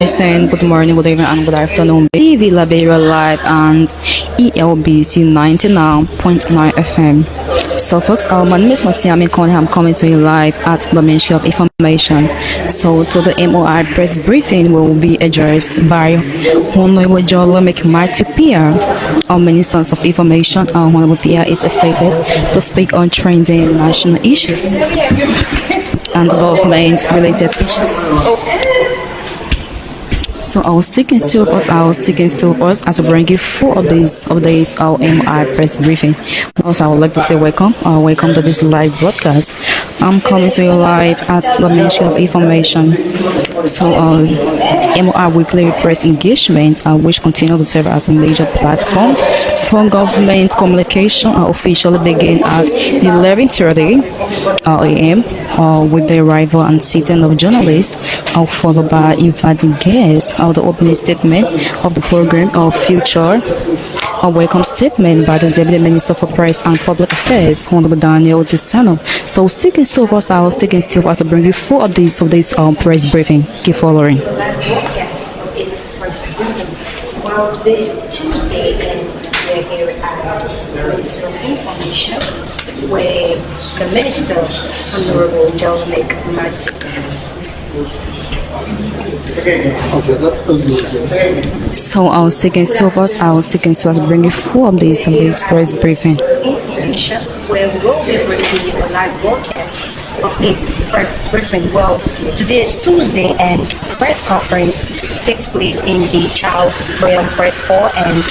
saying good morning, good evening, and good afternoon. BV Liberia Live and ELBC 99.9 FM. So, folks, my name is Masiami Kone. I'm coming to you live at the Ministry of Information. So, to the MOI press briefing will be addressed by Honorable Piah, our Minister of Information. Honorable Piah is expected to speak on trending national issues and government-related issues. So I was taking still first as I bring you 4 of these our MI press briefing. Also, I would like to say welcome to this live broadcast. I'm coming to you live at the Ministry of Information. So MOI weekly press engagement, which continue to serve as a major platform for government communication, officially begin at 11:30 a.m. With the arrival and sitting of journalists, followed by inviting guests. The opening statement of the program of future. A welcome statement by the Deputy Minister for Press and Public Affairs, Honorable Daniel Desano. So sticking still for us, I'll bring you 4 of these press briefing. Keep following. Yes, it's press briefing. Well, today is Tuesday and we're here at the Minister of Information where the Minister, Honorable Dominic Matt. So I was taking still for us, bring you 4 of these press briefing. Information where we will be bringing you a live broadcast of its press briefing. Well, today is Tuesday and press conference takes place in the Charles Brown Press Hall and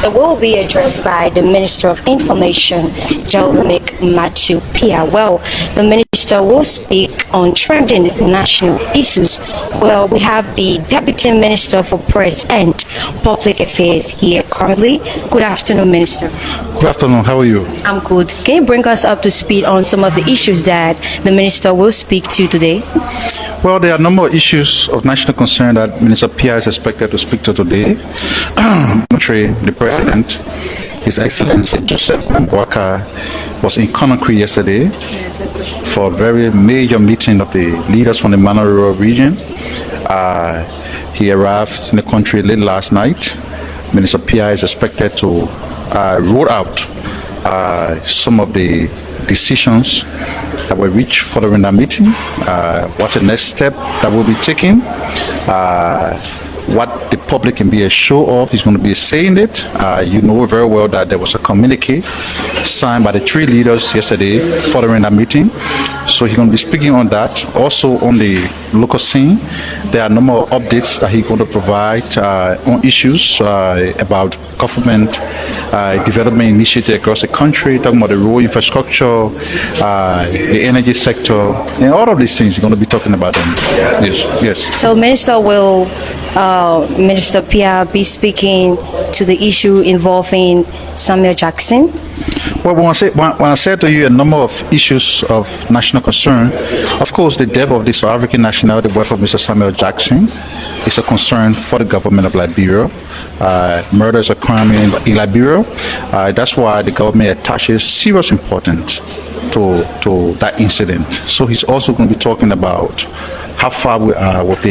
it will be addressed by the Minister of Information, Dominic Matthew Piah. Well, the Minister will speak on trending national issues. Well, we have the Deputy Minister for Press and Public Affairs here currently. Good afternoon, Minister. Good afternoon. How are you? I'm good. Can you bring us up to speed on some of the issues that the Minister will speak to today? Well, there are a number of issues of national concern that Minister Piah is expected to speak to today. The President, His Excellency Joseph Mbwaka, was in Conakry yesterday for a very major meeting of the leaders from the Manaroro region. He arrived in the country late last night. Minister Piah is expected to roll out some of the decisions that were reached following that meeting. What's the next step that will be taken? What the public can be assured of, he's going to be saying it. You know very well that there was a communique signed by the 3 leaders yesterday following that meeting. So he's going to be speaking on that. Also on the local scene, there are a number of updates that he's going to provide on issues about government development initiative across the country, talking about the road infrastructure, the energy sector, and all of these things he's going to be talking about them. Yes. So Minister Piah be speaking to the issue involving Samuel Jackson? Well, when I said to you a number of issues of national concern, of course, the death of the South African nationality, the birth of Mr. Samuel Jackson, is a concern for the government of Liberia. Murder is a crime in Liberia. That's why the government attaches serious importance to that incident. So he's also going to be talking about how far we are with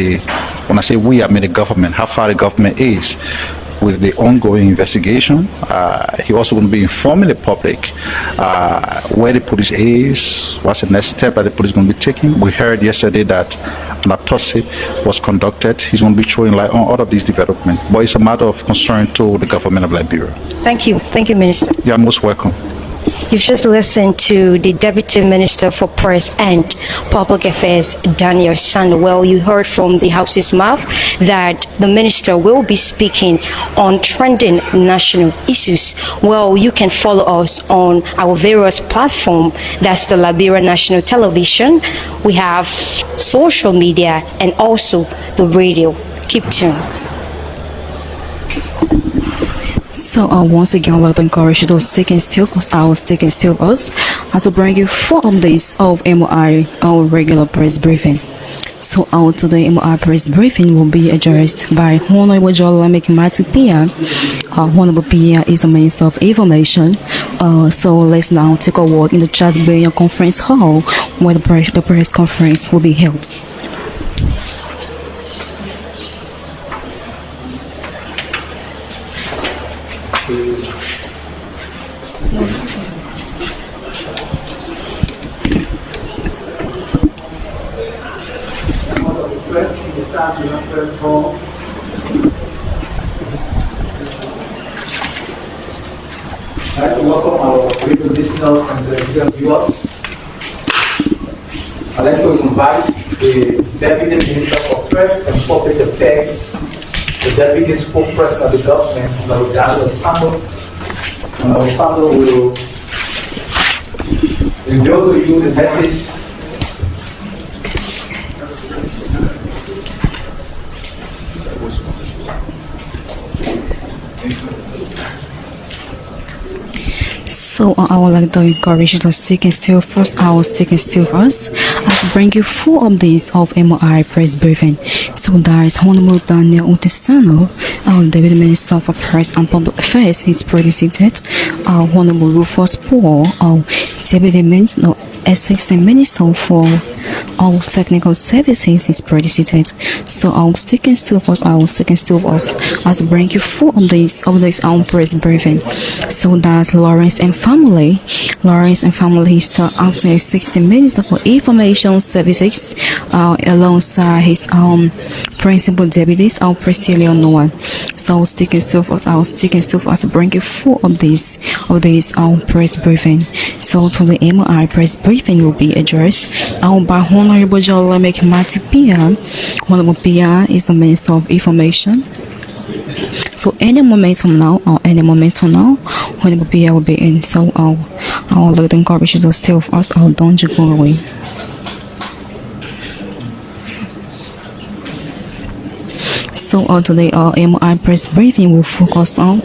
when I say we, I mean the government, how far the government is with the ongoing investigation. He also going to be informing the public where the police is, what's the next step that the police going to be taking. We heard yesterday that an autopsy was conducted. He's going to be throwing light on all of these developments. But it's a matter of concern to the government of Liberia. Thank you, Minister. You are most welcome. You've just listened to the Deputy Minister for Press and Public Affairs, Daniel Desano. Well, you heard from the House's mouth that the Minister will be speaking on trending national issues. Well, you can follow us on our various platforms. That's the Liberia National Television. We have social media and also the radio. Keep tuned. So once again, I'd like to encourage those taking still us as I bring you 4 updates of MOI, our regular press briefing. So today MOI press briefing will be addressed by Honorable Matthew Piah. Honorable Piah is the Minister of Information. So let's now take a walk in the Charles Brown Conference Hall where the press conference will be held. I'd like to welcome our radio listeners and the viewers. I'd like to invite the Deputy Minister for Press and Public Affairs, the Deputy Spokesperson of the government, Daniel Sando. And our Sando will reveal to you the message So I would like to encourage you to stick and still first. I will stick and still first as I bring you full updates of MOI press briefing. So there is Honorable Daniel Utisano, our Deputy Minister for Press and Public Affairs. He's pretty seated. Honorable Rufus Paul, our Deputy Minister, Assistant Minister for all technical services is pretty seated. So I'll stick and still first. I will stick and still first as I bring you full updates of this press briefing. So that's Lawrence and family. Lawrence and family is acting as 60 Minister for Information Services alongside his principal deputies, our Prestilion Noah. So I'll stick and still first. I'll stick and still first to bring you full updates of this press briefing. So to the MOI press briefing will be addressed by Honorable Jolemic Piah. Honorable Piah is the Minister of Information. So any moment from now, Honorable Piah will be in. So I'll like to encourage you to stay with us. Don't you go away. So today our MOI press briefing will focus on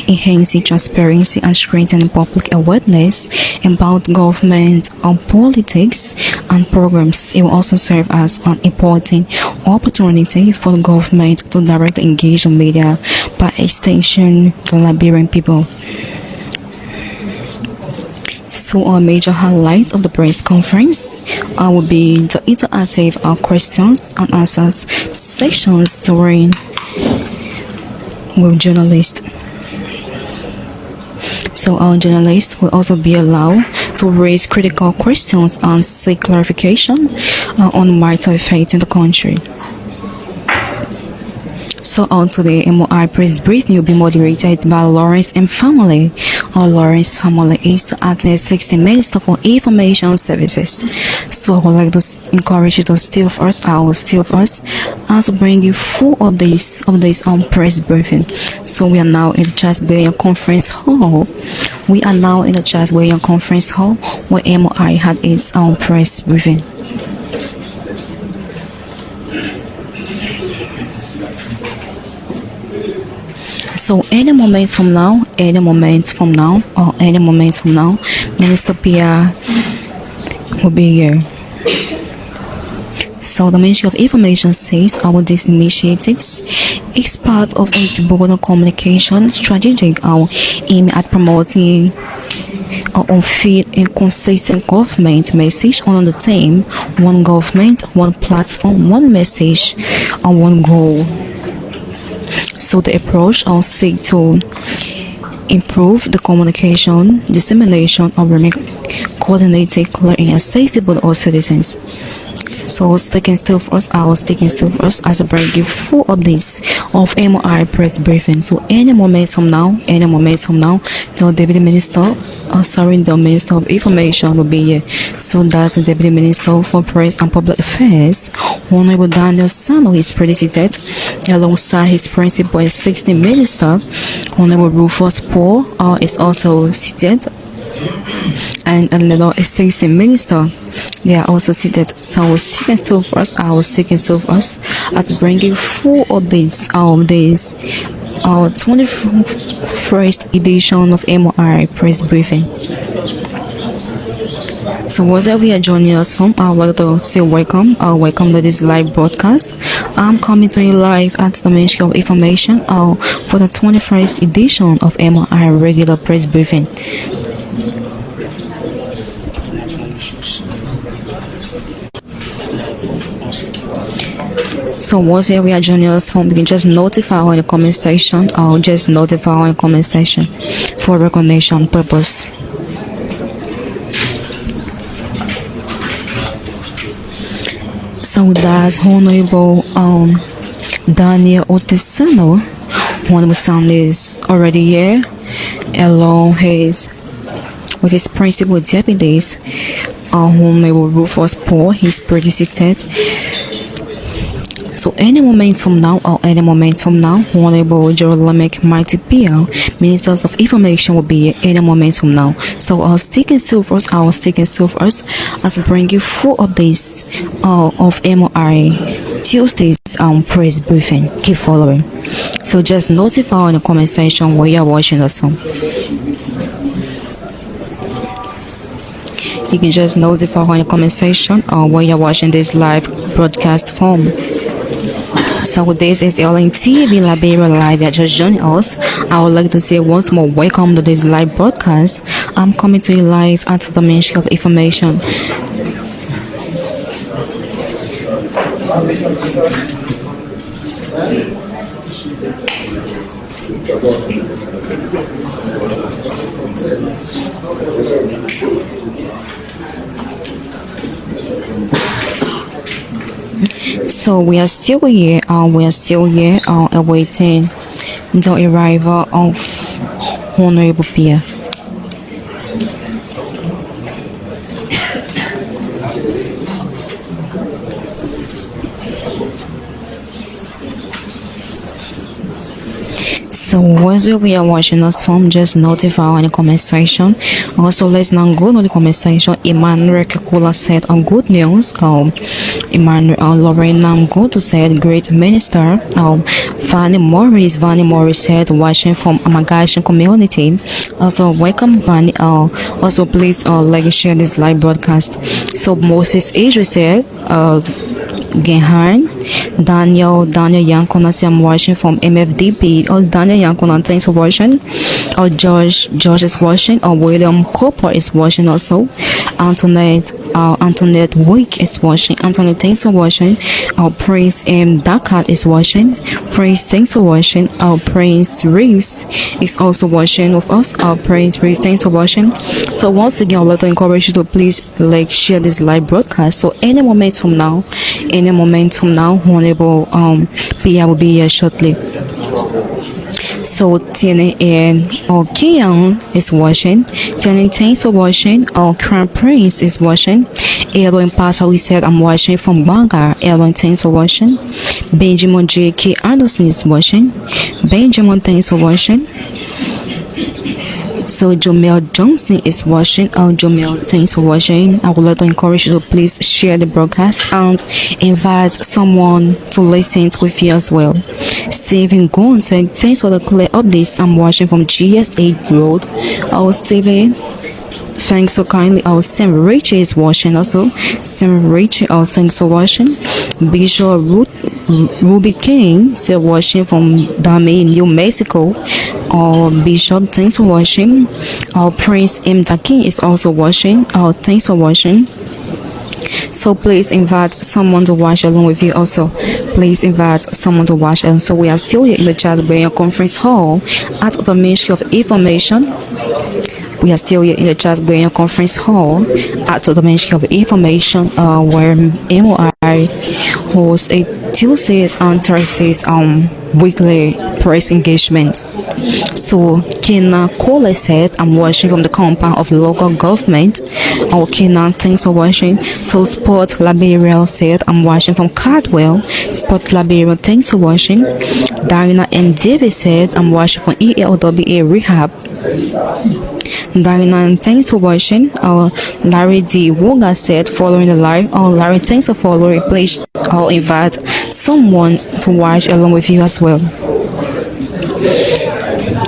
enhancing transparency and strengthening public awareness about government politics and programs. It will also serve as an important opportunity for the government to directly engage the media, by extension the Liberian people. So our major highlights of the press conference will be the interactive questions and answers sections during with journalists. So our journalists will also be allowed to raise critical questions and seek clarification on matters affecting the country. So on today, MOI press briefing will be moderated by Lawrence and family. Lawrence family is acting as 60 Minister for Information Services. So I would like to encourage you to stay first. I will stay first and to bring you full updates of this press briefing. So we are now in the Chasburian Conference Hall. We are now in the Chasburian Conference Hall where MOI had its press briefing. So any moment from now, Minister Piah will be here. So the Ministry of Information says these initiatives is part of its broader communication strategic aim at promoting on fit and consistent government message on the theme one government, one platform, one message, and one goal. So the approach will seek to improve the communication, dissemination of coordinated, clear, and accessible to all citizens. So sticking still first, I was sticking still first as I bring you full updates of MOI press briefing. So any moment from now, the Deputy Minister, the Minister of Information will be here. So that's the Deputy Minister for Press and Public Affairs, Honorable Daniel Sano is seated alongside his principal and 60 Minister, Honorable Rufus Paul is also seated, and another assistant minister, they are also seated. So I was taking still first as bringing full updates of this our 21st edition of MOI press briefing. So wherever you are joining us from, I would like to say welcome to this live broadcast. I'm coming to you live at the Ministry of Information for the 21st edition of MOI regular press briefing. So once we are joining us from, you can just notify in the comment section, or just notify in the comment section for recognition purpose. So that's Honorable Daniel Otesano. Honorable son is already here, along with his principal deputies. Honorable Rufus Paul, his predecessor. So any moment from now, Honorable Jeremiah Mighty Piah, Ministers of Information, will be here any moment from now. So I'll stick and still first as I bring you full updates of MOI Tuesday's press briefing. Keep following. So just notify in the comment section where you're watching us from. You can just notify in the comment section where you're watching this live broadcast from. So this is LNTV Liberia Live. You're just joining us. I would like to say once more, welcome to this live broadcast. I'm coming to you live at the Ministry of Information. So we are still here awaiting the arrival of Honorable Piah. So whether we are watching us from, just notify in the comment section. Also, let's now go to the comment section. Emmanuel Kekula said on good news. Emmanuel Lorena Goto said great minister. Vanny Morris said watching from Amagashan community. Also welcome Vanny. Also please like share this live broadcast. So Moses Adri said Gehan, Daniel Yankona say I'm watching from MFDP. Daniel Yankona, thanks for watching. George is watching. William Cooper is watching also. Antoinette Wick is watching. Anthony, thanks for watching. Prince Dakat is watching. Prince, thanks for watching. Prince Reese is also watching with us. Prince Reese, thanks for watching. So once again, I'd like to encourage you to please like share this live broadcast. So any moment from now, Honorable Piah will be here shortly. So Tiene and Kian is watching. Tiene, thanks for watching. Crown Prince is watching. Eloin Pasa, we said I'm watching from Banga. Eloin, thanks for watching. Benjamin J.K. Anderson is watching. Benjamin, thanks for watching. So Jomel Johnson is watching. Jomel, thanks for watching. I would like to encourage you to please share the broadcast and invite someone to listen with you as well. Stephen Gon said, thanks for the clear updates. I'm watching from GS8 Road. Stephen, thanks so kindly. Sam Rachel is watching also. Sam Rachel, thanks for watching. Bishop Ruby King said watching from Dami, New Mexico. Bishop, thanks for watching. Prince M. Dakin is also watching. Thanks for watching. So please invite someone to watch along with you also. Please invite someone to watch. And so we are still here in the Chadway Conference Hall at the Ministry of Information. We are still here in the Chadway Conference Hall at the Ministry of Information, where MOI hosts a Tuesdays and Thursdays weekly press engagement. So Kina Cole said I'm watching from the compound of the local government. Kina, thanks for watching. So Sport Liberia said I'm watching from Cardwell. Sport Liberia, thanks for watching. Diana and David said I'm watching from ELWA Rehab. Diana, thanks for watching. Larry D. Woga said following the live. Larry, thanks for following. Please invite someone to watch along with you as well.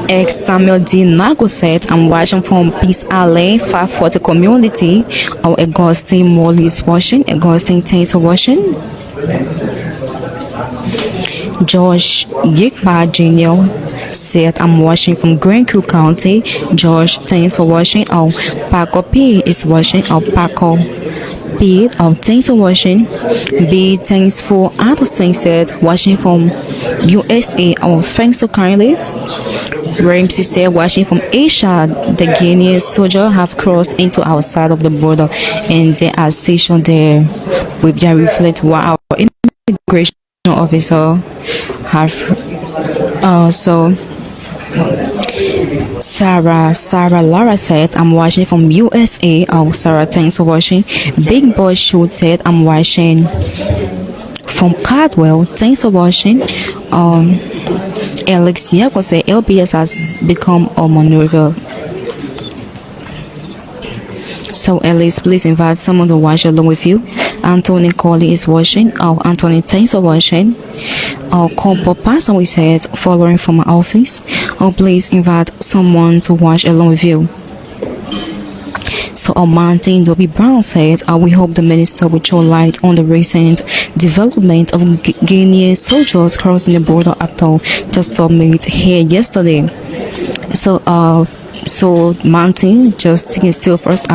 Ex Samuel D. Nago said I'm watching from Peace Alley 540 community. Augustine Molly is watching. Augustine, thanks for watching. Josh Yikba Jr. said I'm watching from Grand Crew County. Josh, thanks for watching. Paco P is watching. Paco B, thanks for watching. B, thanks for other said watching from USA. Thanks so kindly. Ramsey said, watching from Asia, the Guinean soldier have crossed into our side of the border and they are stationed there with their reflect while our immigration officer have so Sarah Lara said, I'm watching from USA. Sarah, thanks for watching. Big Boy Shoot said, I'm watching from Cardwell. Thanks for watching. Alex Yako said, LBS has become a monorail. So Alice, please invite someone to watch along with you. Anthony Colley is watching. Anthony, thanks for watching. Compo Pastor, we said, following from my office. Please invite someone to watch along with you. So Martin Dobby Brown said, we hope the minister will show light on the recent development of Guinean soldiers crossing the border after the summit here yesterday. So Martin, just sticking still for us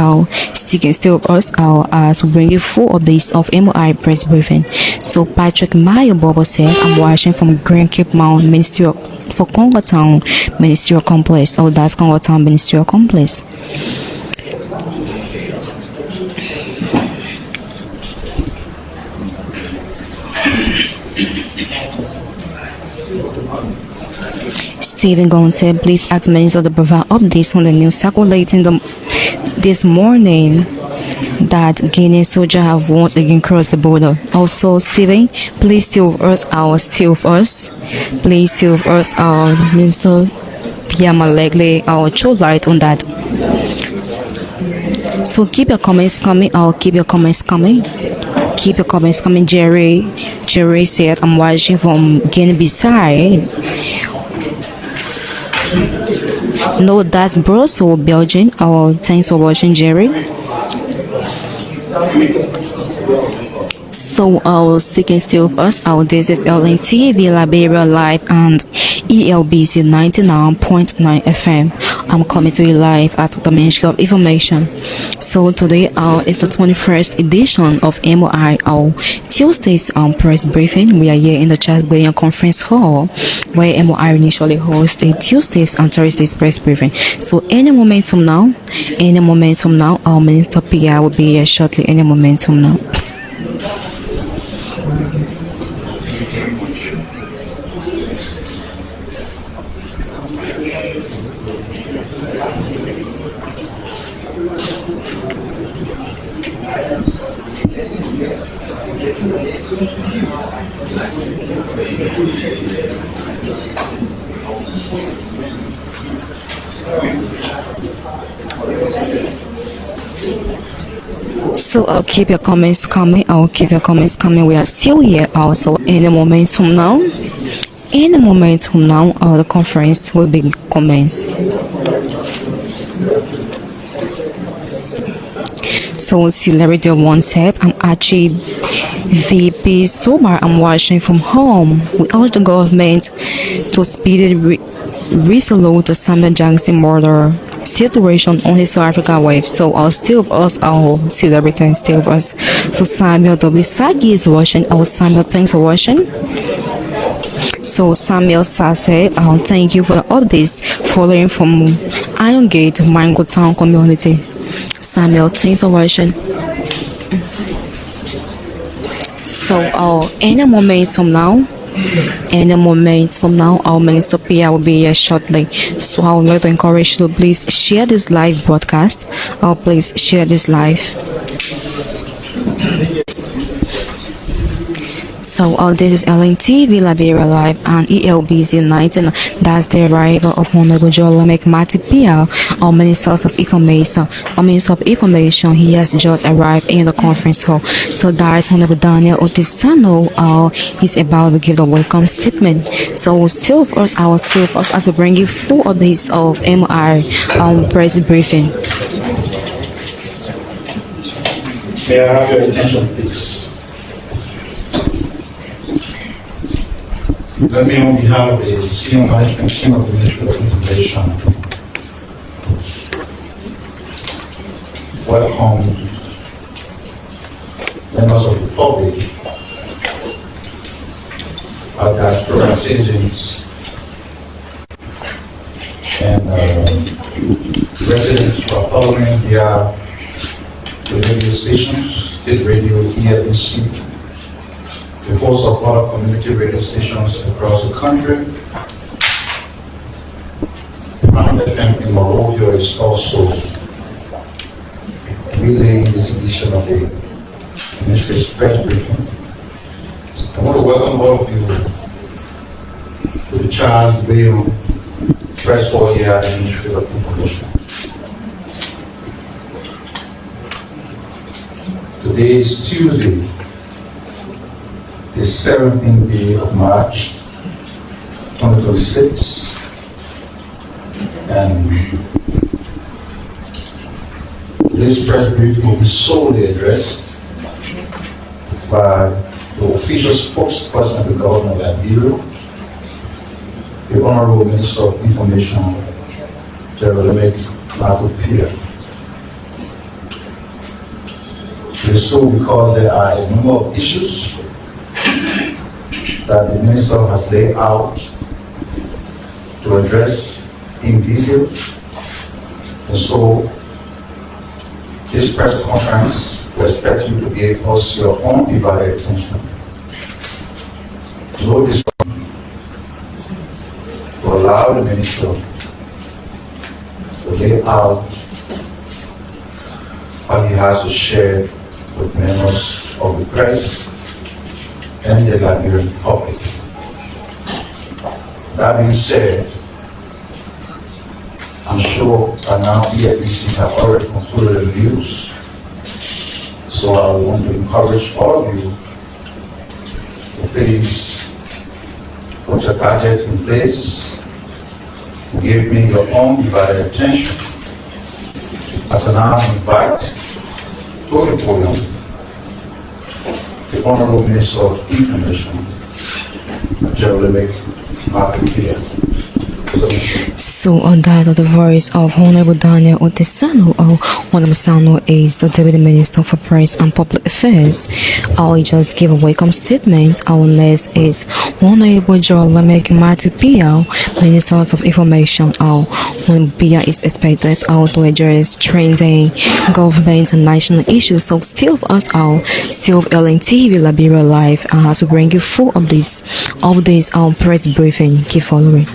as we bring you full updates of MOI press briefing. So Patrick Mayo Bobo said, I'm watching from Grand Cape Mount Ministerial for Congo Town Ministerial Complex. That's Congo Town Ministerial Complex. Stephen Gone said, please ask Minister to provide updates on the news circulating this morning that Guinean soldiers have once again crossed the border. Also, Stephen, please still with us, Minister Piah Malegle, show light on that. So keep your comments coming. Jerry said, I'm watching from Guinea-Bissau. No, that's Brussels, Belgium. Thanks for watching, Jerry. So sticking still with us. This is LNTV Liberia Live and ELBC 99.9 FM. I'm coming to you live at the Ministry of Information. So today is the 21st edition of MOI, Tuesday's press briefing. We are here in the Chasboyan Conference Hall, where MOI initially hosts a Tuesdays and Thursdays press briefing. So any moment from now, our Minister Piah will be here shortly. Any moment from now. So I'll keep your comments coming. We are still here also. Any moment from now, the conference will be commenced. So Celebrity One said, I'm actually VP Sober. I'm watching from home. We urge the government to speedily resolve the Samuel Jackson murder situation on his South Africa wave. So still of us, our celebrity still of us. So Samuel W. Sagi is watching. Samuel, thanks for watching. So Samuel Sase, thank you for the updates following from Iron Gate, Mango Town community. Samuel, thanks for watching. So any moment from now, our Minister Piah will be here shortly. So I would like to encourage you to please share this live broadcast. Please share this live. So this is LNTV Liberia Live and ELBC 19. That's the arrival of Honorable Jolamek Mati Piah, our Minister of Information. He has just arrived in the conference hall. So that's Honorable Daniel Otisano. He's about to give the welcome statement. So still of us as I bring you full updates of MOI press briefing. May I have your attention, please? Let me, on behalf of the senior management team of the Ministry of Information, welcome members of the public, our diaspora citizens, and residents who are following via the radio stations, state radio, EFBC, the host of other community radio stations across the country. Piah FM in Monrovia is also relaying this edition of the Ministry's press briefing. I want to welcome all of you to the Charles Bail Press Hall here at the Ministry of Information. Today is Tuesday, the 17th day of March, 2026, and this press briefing will be solely addressed by the official spokesperson of the government of Liberia, the Honorable Minister of Information, Piah. It is so because there are a number of issues that the Minister has laid out to address in detail. And so this press conference will expect you to give us your own divided attention. No discussion to allow the Minister to lay out what he has to share with members of the press and the Liberian public. That being said, I'm sure by now EFBC have already concluded the views, so I want to encourage all of you to please put your gadgets in place, give me your own divided attention as I now invite to the podium the Honorable Minister of Information, Piah. So on that, the voice of Honorable Daniel Otesano, Honorable Sano is the Deputy Minister for Press and Public Affairs. I'll just give a welcome statement. Our next is Honorable Piah, Minister of Information. When Piah is expected to address trending government and national issues. So still of us still of LNTV Liberia Live has to bring you full updates of this press briefing. Keep following.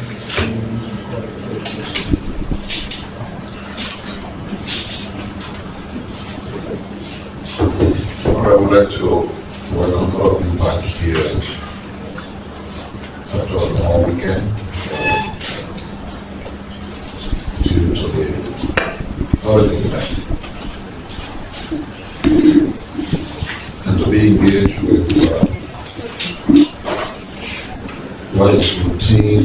I would like to welcome all of you back here after a long weekend to the holiday event and to be engaged with what is routine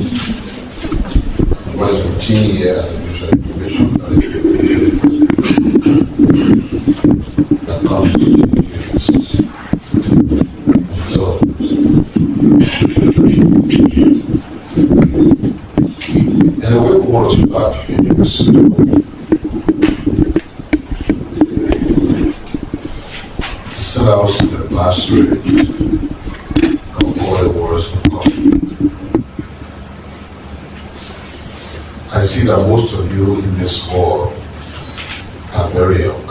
here at the Ministry of Information that comes to so, and the way we want to start is set out the last spirit of all the words of God. I see that most of you in this hall are very young.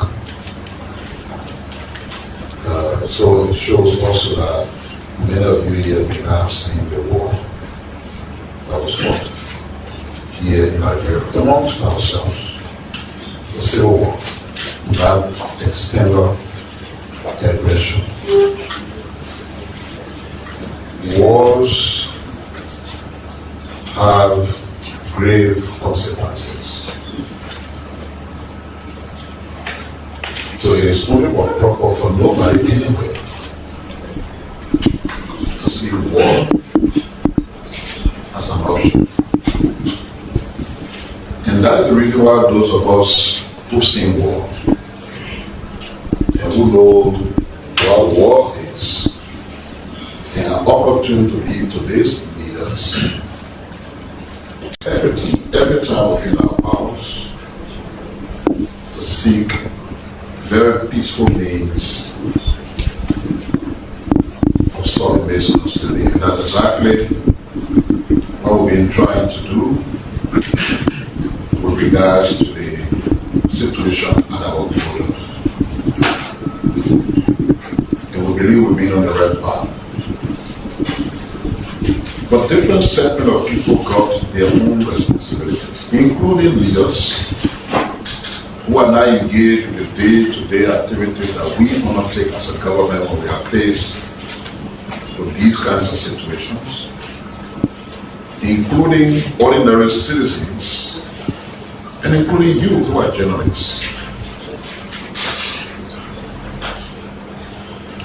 So it shows also that many of you here may not have seen the war that was fought here in Liberia amongst ourselves. It's a civil war without external aggression. Wars have grave consequences. So it is only proper for nobody anywhere to see war as an option. And that is the reason why those of us who've seen war and who know what war is and are opportune to be today's leaders every time within our powers to seek very peaceful means this constantly. And that's exactly what we've been trying to do with regards to the situation at our borders. And we believe we've been on the right path. But different segment of people got their own responsibilities, including leaders who are now engaged in the day-to-day activities that we undertake as a government when we are faced with these kinds of situations, including ordinary citizens and including you who are journalists.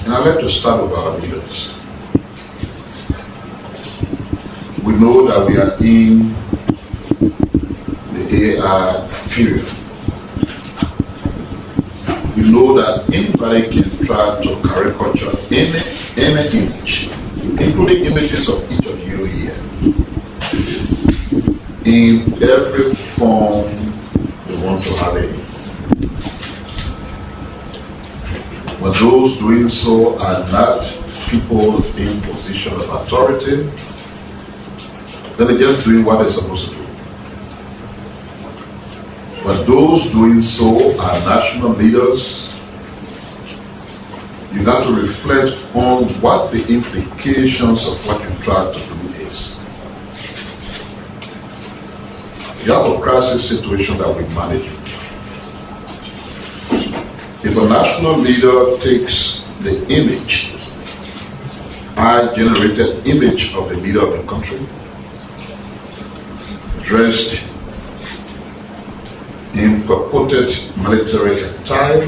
And I'd like to start with our leaders. We know that we are in the AI period. We know that anybody can try to caricature any image, including images of each of you here, in every form they want to have it. When those doing so are not people in position of authority, then they're just doing what they're supposed to do. But those doing so are national leaders. You got to reflect on what the implications of what you try to do is. You have a crisis situation that we manage. If a national leader takes the image, generated image of the leader of the country, dressed in purported military attire,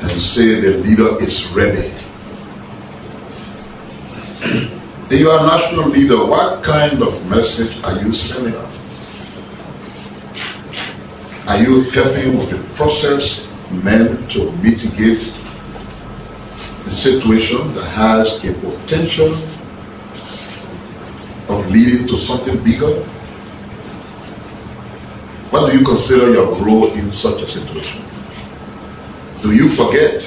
and say the leader is ready. If you are a national leader, what kind of message are you sending out? Are you helping with the process meant to mitigate the situation that has a potential of leading to something bigger? What do you consider your role in such a situation? Do you forget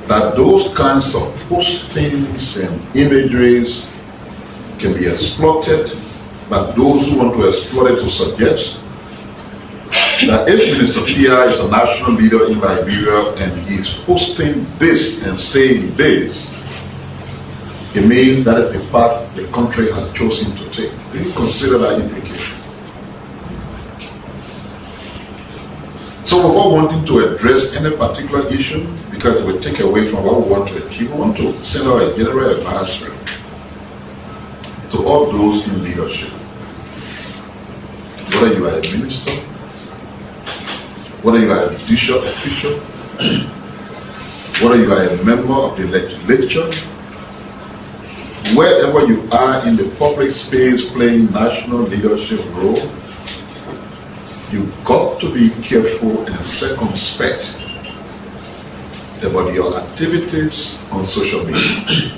that those kinds of postings and imageries can be exploited by those who want to exploit it to suggest that if Minister Piah is a national leader in Liberia and he's posting this and saying this, it means that is the path the country has chosen to take? Do you consider that implication? So without wanting to address any particular issue, because it will take away from what we want to achieve, we want to send out a general advisory to all those in leadership. Whether you are a minister, whether you are a judicial official, whether you are a member of the legislature, wherever you are in the public space playing national leadership role, you've got to be careful and circumspect about your activities on social media.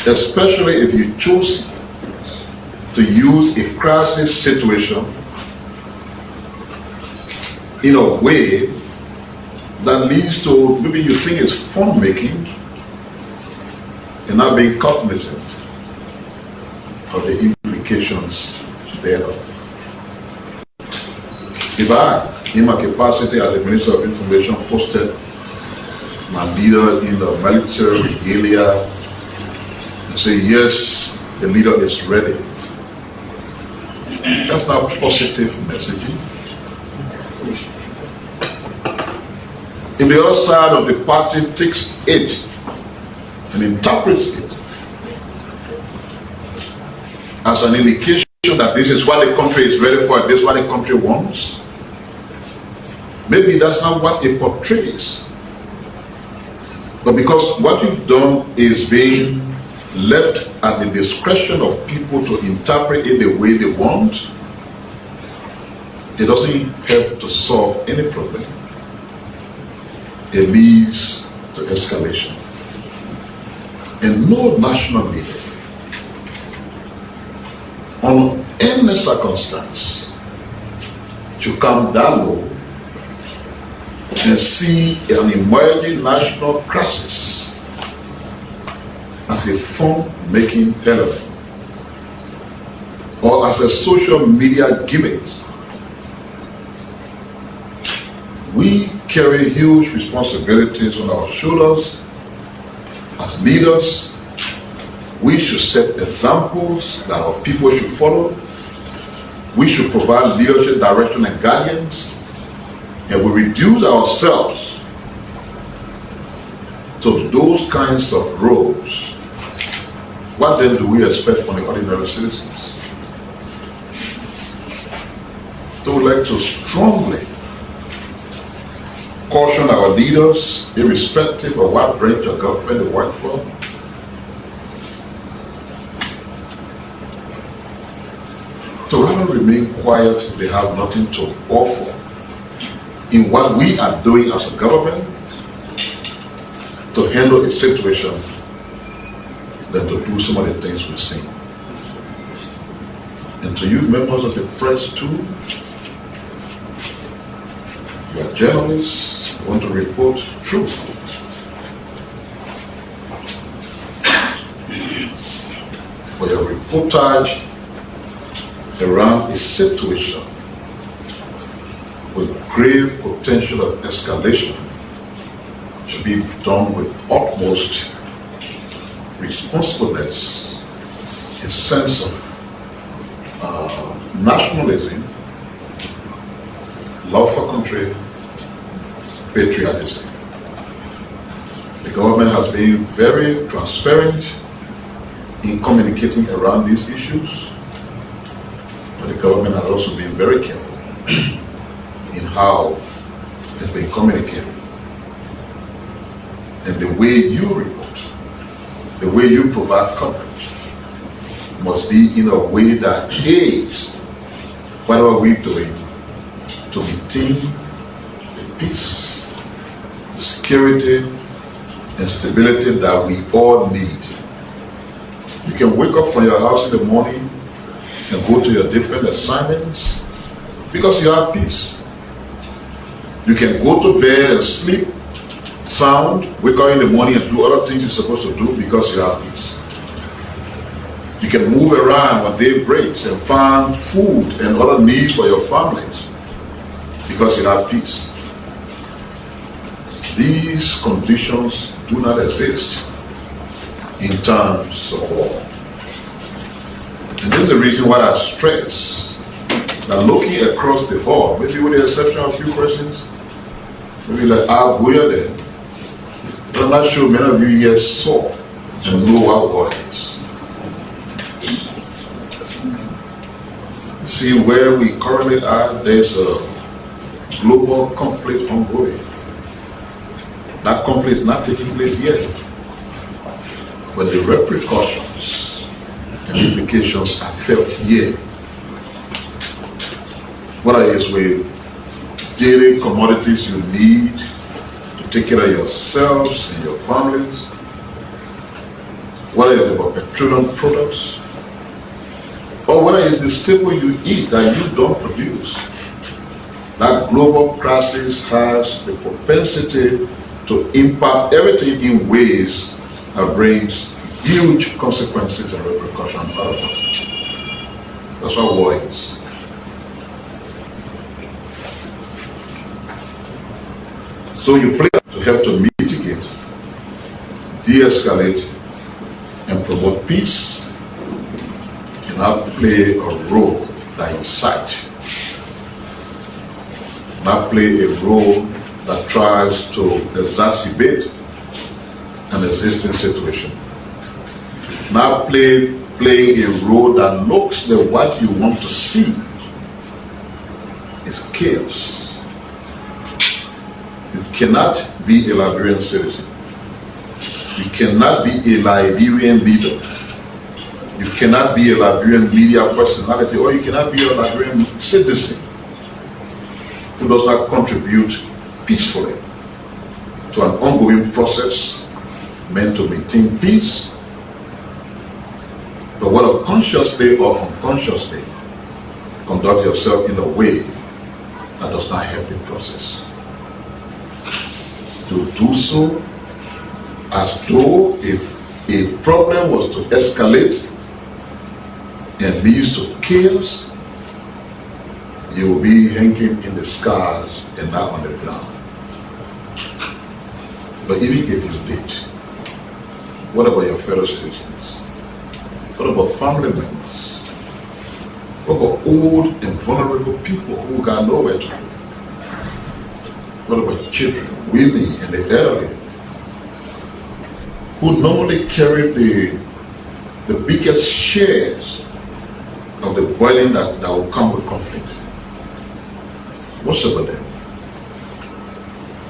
Especially if you choose to use a crisis situation in a way that leads to maybe you think it's fun making and not being cognizant of the implications thereof. If I, in my capacity as a Minister of Information, posted my leader in the military regalia and say, yes, the leader is ready, that's not positive messaging. If the other side of the party takes it and interprets it as an indication that this is what the country is ready for, this is what the country wants, maybe that's not what it portrays. But because what you've done is being left at the discretion of people to interpret it the way they want, it doesn't help to solve any problem. It leads to escalation. And no national leader, on any circumstance, should come that low and see an emerging national crisis as a fun-making element or as a social media gimmick. We carry huge responsibilities on our shoulders. As leaders, we should set examples that our people should follow. We should provide leadership, direction, and guidance. And we reduce ourselves to those kinds of roles. What then do we expect from the ordinary citizens? So we'd like to strongly caution our leaders, irrespective of what branch of government they work for, to rather remain quiet if they have nothing to offer in what we are doing as a government to handle a situation than to do some of the things we've seen. And to you members of the press too, you are journalists, you want to report truth. But your reportage around a situation with grave potential of escalation should be done with utmost responsibleness, a sense of nationalism, love for country, patriotism. The government has been very transparent in communicating around these issues, but the government has also been very careful in how it's been communicated. And the way you report, the way you provide coverage, must be in a way that aids whatever we're doing to maintain the peace, the security, and stability that we all need. You can wake up from your house in the morning and go to your different assignments because you have peace. You can go to bed and sleep sound, wake up in the morning and do other things you're supposed to do because you have peace. You can move around when day breaks and find food and other needs for your families because you have peace. These conditions do not exist in times of war. And this is the reason why I stress that looking across the board, maybe with the exception of a few persons, maybe like Al Buya there, but I'm not sure many of you here saw and know what war is. See where we currently are, there's a global conflict ongoing. That conflict is not taking place yet, but the repercussions and implications are felt here. Whether it's with daily commodities you need to take care of yourselves and your families, whether it's about petroleum products, or whether it's the staple you eat that you don't produce. That global crisis has the propensity to impact everything in ways that brings huge consequences and repercussions out of us. That's what war is. So you play to help to mitigate, de-escalate, and promote peace. You now play a role that incites. Now play a role that tries to exacerbate an existing situation. Now play a role that looks at what you want to see is chaos. You cannot be a Liberian citizen. You cannot be a Liberian leader. You cannot be a Liberian media personality, or you cannot be a Liberian citizen who does not contribute peacefully to an ongoing process meant to maintain peace, but whether consciously or unconsciously, conduct yourself in a way that does not help the process. to do so as though if a problem was to escalate and leads to chaos, you will be hanging in the skies and not on the ground. But even if you did, what about your fellow citizens? What about family members? What about old and vulnerable people who got nowhere to go? What about children, women, and the elderly, who normally carry the biggest shares of the burden that will come with conflict? What's about them?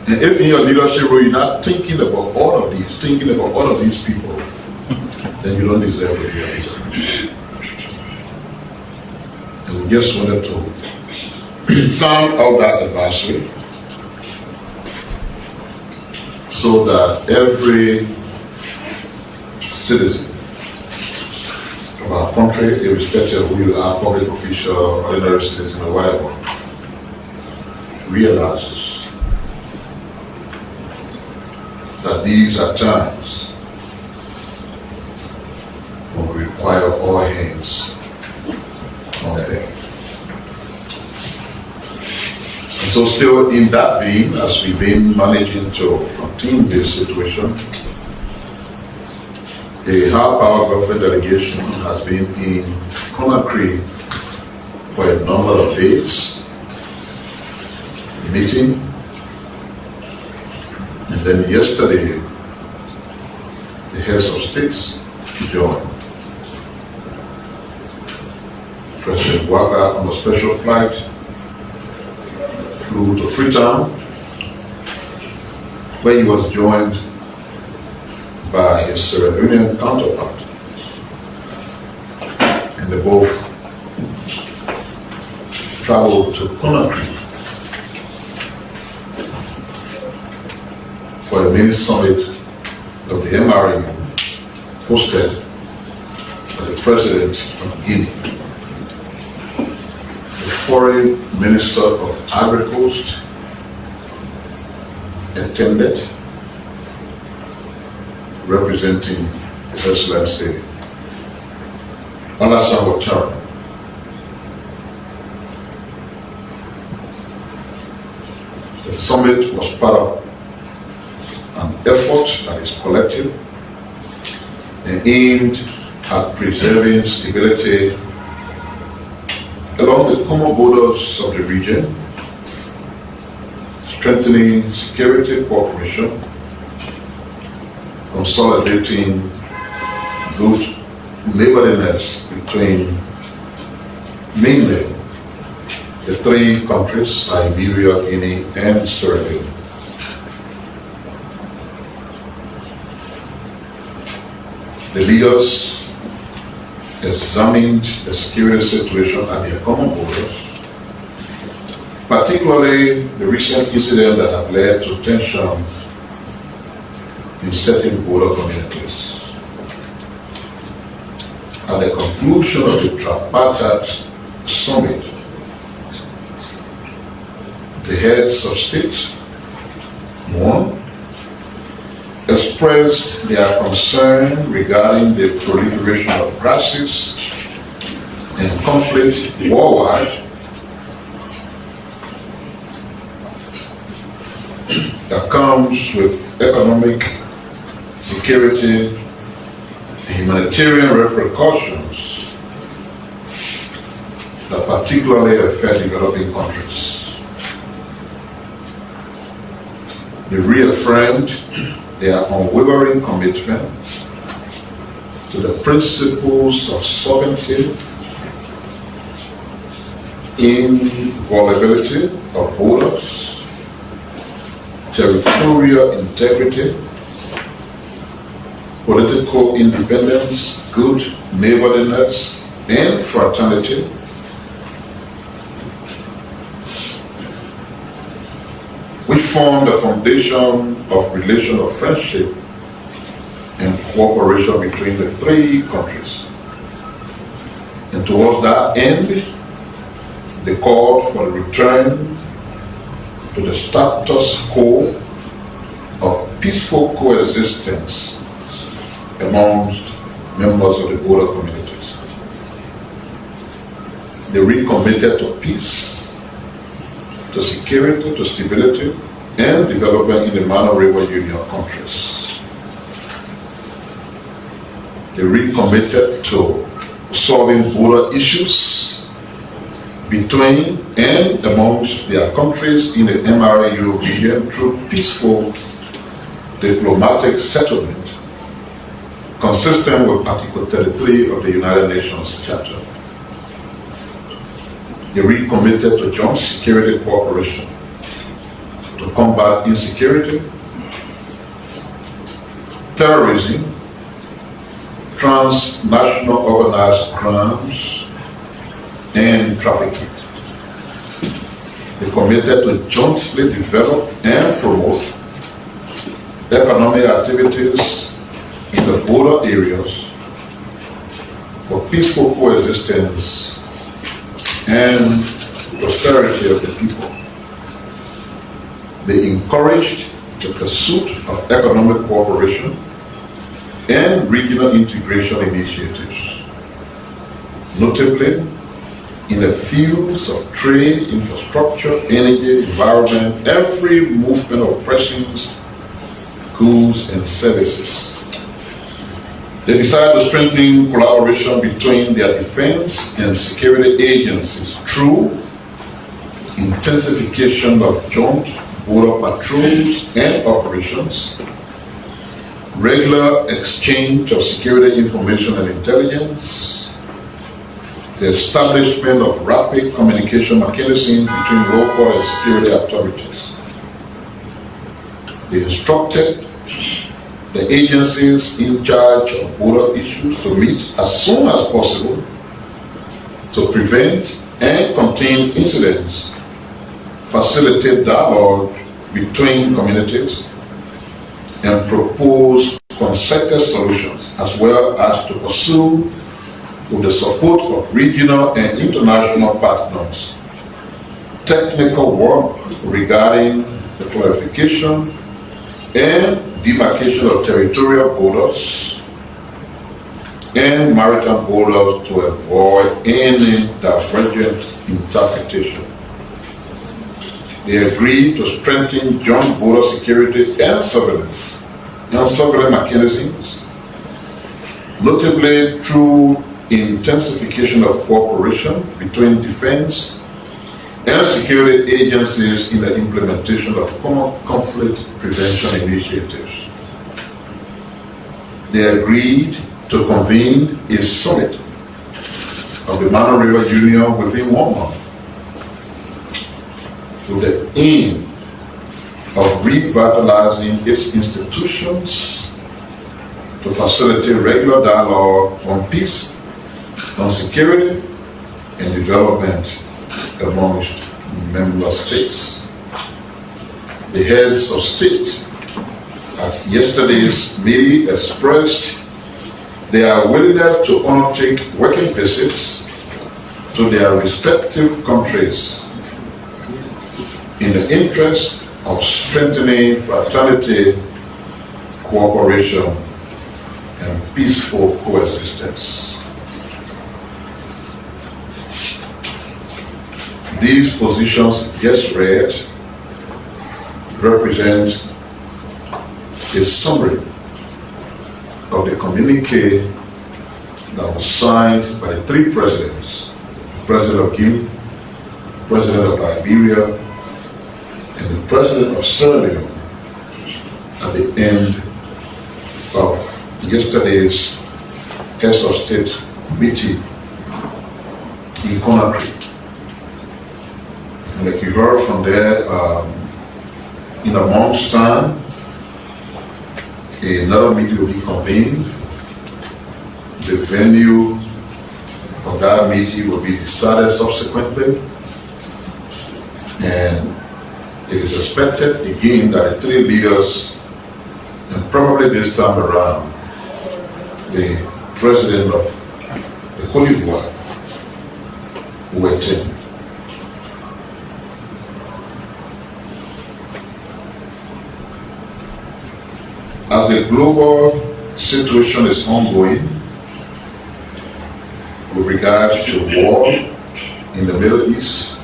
And if in your leadership role you're not thinking about all of these people, then you don't deserve to be a leader. And we just wanted to sound out that advisory so that every citizen of our country, irrespective of who you are, public official, ordinary citizen, or whatever, realizes that these are times when we require all hands on deck. And so still in that vein, as we've been managing to contain this situation, a high-power government delegation has been in Conakry for a number of days, meeting, and then yesterday the heads of states joined. President Waka on a special flight flew to Freetown, where he was joined by his Sierra Leonean counterpart, and they both traveled to Conakry for a mini summit of the MRU hosted by the President of Guinea, the Foreign Minister of Ivory Coast attended, representing His Excellency Alassane Ouattara. The summit was part of an effort that is collective and aimed at preserving stability along the common borders of the region, strengthening security cooperation, consolidating good neighborliness between mainly the three countries, Liberia, Guinea, and Sierra Leone. The leaders examined the security situation at their common borders, particularly the recent incident that have led to tension in certain border communities. At the conclusion of the tripartite summit, the heads of state, one, expressed their concern regarding the proliferation of crises and conflict worldwide that comes with economic, security, and humanitarian repercussions that particularly affect developing countries. They reaffirmed their unwavering commitment to the principles of sovereignty, inviolability of borders, territorial integrity, political independence, good neighborliness, and fraternity, which form the foundation of relation of friendship and cooperation between the three countries. And towards that end, they called for a return to the status quo of peaceful coexistence amongst members of the border communities. They recommitted to peace, to security, to stability, and development in the Mana River Union countries. They recommitted to solving border issues between and amongst their countries in the MRAU region through peaceful diplomatic settlement consistent with Article 33 of the United Nations Charter. They recommitted to joint security cooperation to combat insecurity, terrorism, transnational organized crimes, and trafficking. They committed to jointly develop and promote economic activities in the border areas for peaceful coexistence and prosperity of the people. They encouraged the pursuit of economic cooperation and regional integration initiatives, notably in the fields of trade, infrastructure, energy, environment, and free movement of persons, goods, and services. They decided to strengthen collaboration between their defense and security agencies through intensification of joint border patrols and operations, regular exchange of security information and intelligence, the establishment of rapid communication mechanisms between local and security authorities. They instructed the agencies in charge of border issues to meet as soon as possible to prevent and contain incidents, facilitate dialogue between communities, and propose concerted solutions, as well as to pursue, with the support of regional and international partners, technical work regarding the clarification and demarcation of territorial borders and maritime borders to avoid any divergent interpretation. They agreed to strengthen joint border security and surveillance mechanisms, notably through intensification of cooperation between defense and security agencies in the implementation of common conflict prevention initiatives. They agreed to convene a summit of the Mana River Union within 1 month with the aim of revitalizing its institutions to facilitate regular dialogue on peace, on security, and development amongst member states. The heads of state at yesterday's meeting expressed their willingness to undertake working visits to their respective countries in the interest of strengthening fraternity, cooperation, and peaceful coexistence. These positions just read represent a summary of the communique that was signed by the 3 presidents, the President of Guinea, the President of Liberia, and the President of Sierra Leone at the end of yesterday's Heads of State meeting in Conakry. And like you heard from there, in a month's time, another meeting will be convened. The venue of that meeting will be decided subsequently. And it is expected again that the 3 leaders, and probably this time around, the President of the Côte d'Ivoire will attend. the global situation is ongoing with regards to war in the Middle East.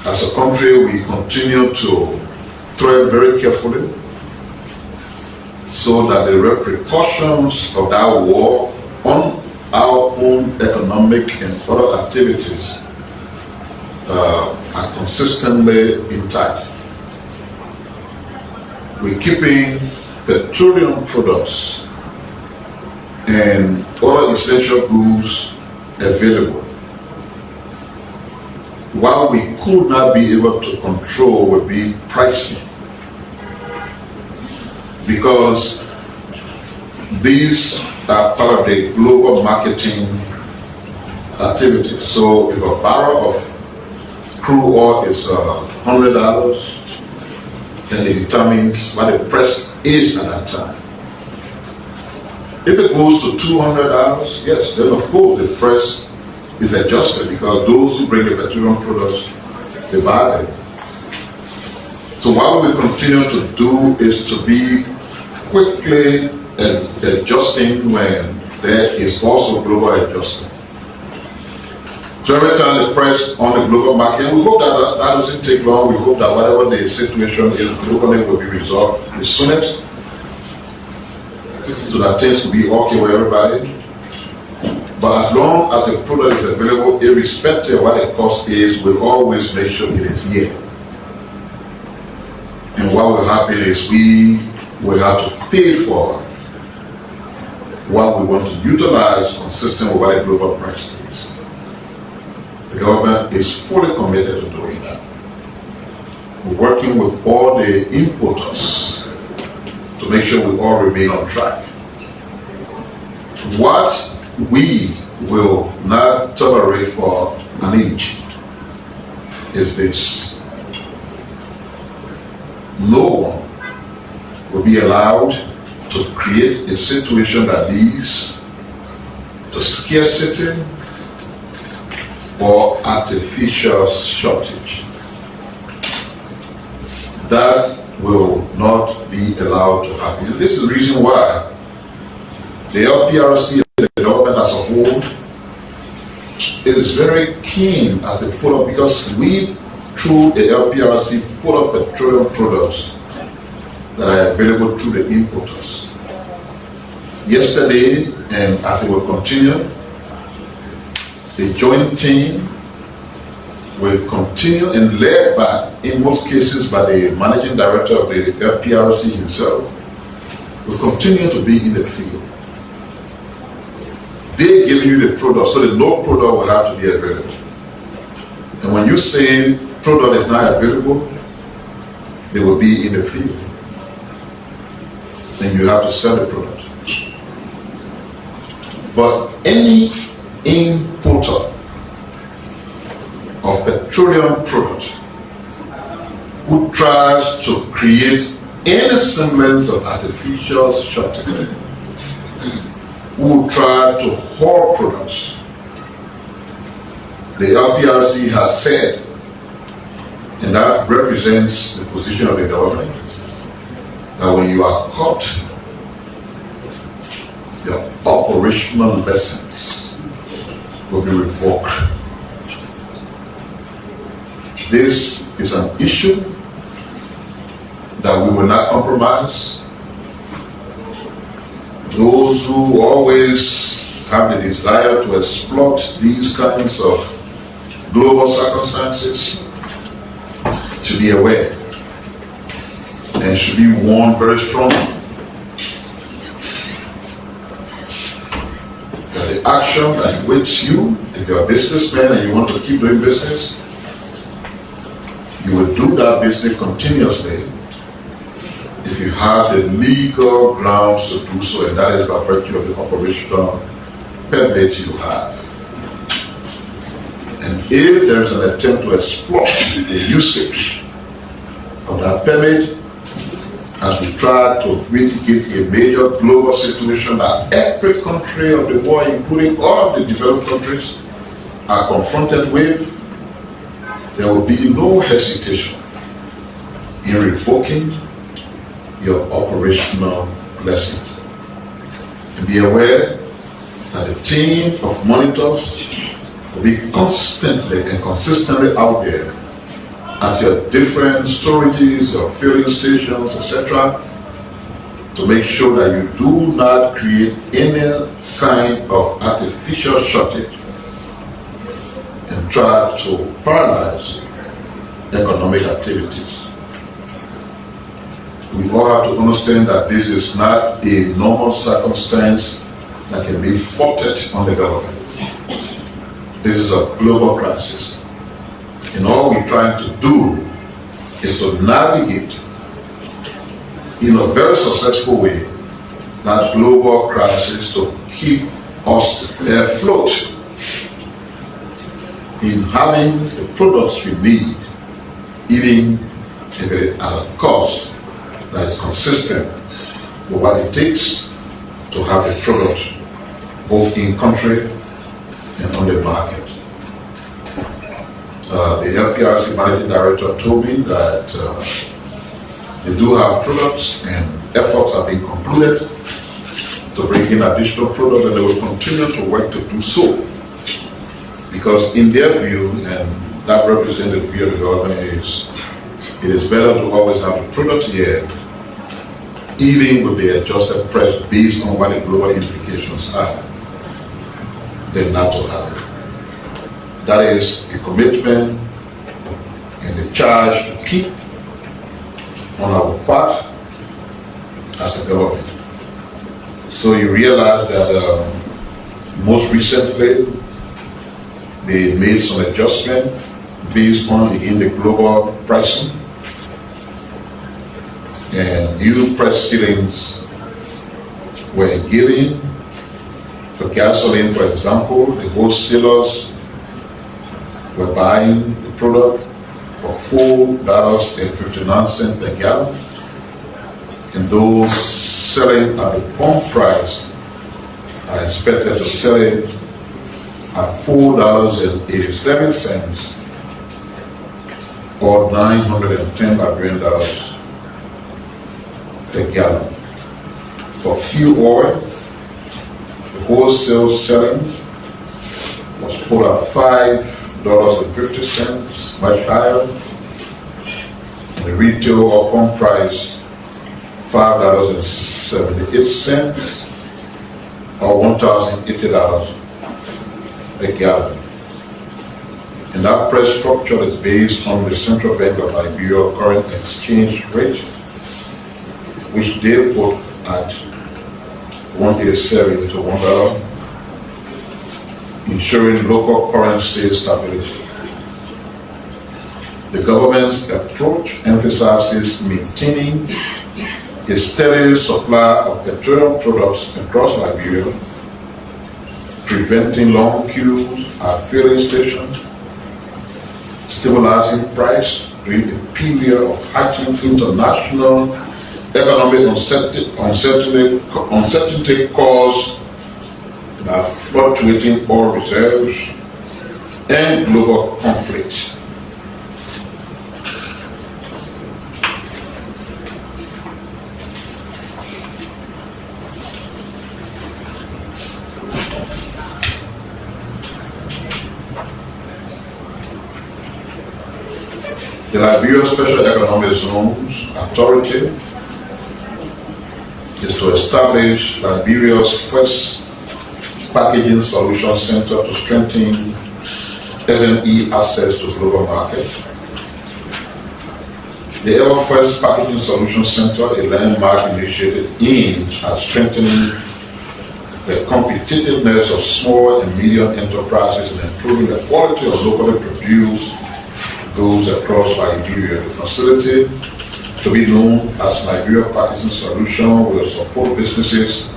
As a country, we continue to tread very carefully so that the repercussions of that war on our own economic and other activities are consistently intact. We're keeping petroleum products and other essential goods available. What we could not be able to control would be pricing, because these are part of the global marketing activities. So if a barrel of crude oil is $100, then it determines what the price is at that time. If it goes to $200, yes, then of course the price is adjusted, because those who bring the petroleum products, they buy them. So what we continue to do is to be quickly adjusting when there is also global adjustment. So every time the price on the global market, we hope that that doesn't take long. We hope that whatever the situation is globally will be resolved the soonest, so that things will be okay with everybody. But as long as the product is available, irrespective of what the cost is, we'll always make sure it is here. And what will happen is we will have to pay for what we want to utilize consistent with what the global price is. The government is fully committed to doing that. We're working with all the importers to make sure we all remain on track. What we will not tolerate for an inch is this: no one will be allowed to create a situation that leads to scarcity or artificial shortage. That will not be allowed to happen. This is the reason why the LPRC and the government as a whole is very keen as they put up, because we, through the LPRC, put up petroleum products that are available to the importers. Yesterday, and as it will continue, the joint team will continue, and led by, in most cases, by the managing director of the LPRC himself, will continue to be in the field. They give you the product so that no product will have to be available. And when you say product is not available, they will be in the field. And you have to sell the product. But any importer of petroleum product who tries to create any semblance of artificial shortage, who try to hoard products, the LPRC has said, and that represents the position of the government, that when you are caught, your operational license will be revoked. This is an issue that we will not compromise. Those who always have the desire to exploit these kinds of global circumstances should be aware and should be warned very strongly that the action that awaits you, if you're a businessman and you want to keep doing business, you will do that business continuously if you have the legal grounds to do so, and that is by virtue of the operational permit you have. And if there is an attempt to exploit the usage of that permit, as we try to mitigate a major global situation that every country of the world, including all the developed countries, are confronted with, there will be no hesitation in revoking your operational blessings. And be aware that the team of monitors will be constantly and consistently out there at your different storages, your filling stations, etc., to make sure that you do not create any kind of artificial shortage and try to paralyze economic activities. We all have to understand that this is not a normal circumstance that can be faulted on the government. This is a global crisis. And all we're trying to do is to navigate in a very successful way that global crisis to keep us afloat in having the products we need, even if it is at a cost that is consistent with what it takes to have the product both in country and on the market. The LPRC Managing Director told me that they do have products and efforts are being concluded to bring in additional products, and they will continue to work to do so. Because in their view, and that represents the view of the government, is it is better to always have the product here, even with the adjusted price based on what the global implications are, than not to have it. That is the commitment and the charge to keep on our part as a government. So you realize that most recently they made some adjustment based on the global pricing, and new price ceilings were given for gasoline. For example, the wholesalers were buying the product for $4.59 per gallon, and those selling at the pump price are expected to sell it at $4.87 or $910 per gallon. For fuel oil, the wholesale selling was put at $5.50, much higher. And the retail or pump price, $5.78 or $1,080 per gallon. And that price structure is based on the Central Bank of Liberia current exchange rate, which they put at 187 to $1, ensuring local currency stability. The government's approach emphasizes maintaining a steady supply of petroleum products across Liberia, preventing long queues at filling stations, stabilizing price during a period of heightened international economic uncertainty caused by fluctuating oil reserves and global conflict. The Liberia Special Economic Zones Authority is to establish Liberia's first packaging solution center to strengthen SME access to global markets. The ever first packaging solution center, a landmark initiative aimed at strengthening the competitiveness of small and medium enterprises and improving the quality of locally produced goods across Liberia. The facility, to be known as Liberia Packaging Solution, will support businesses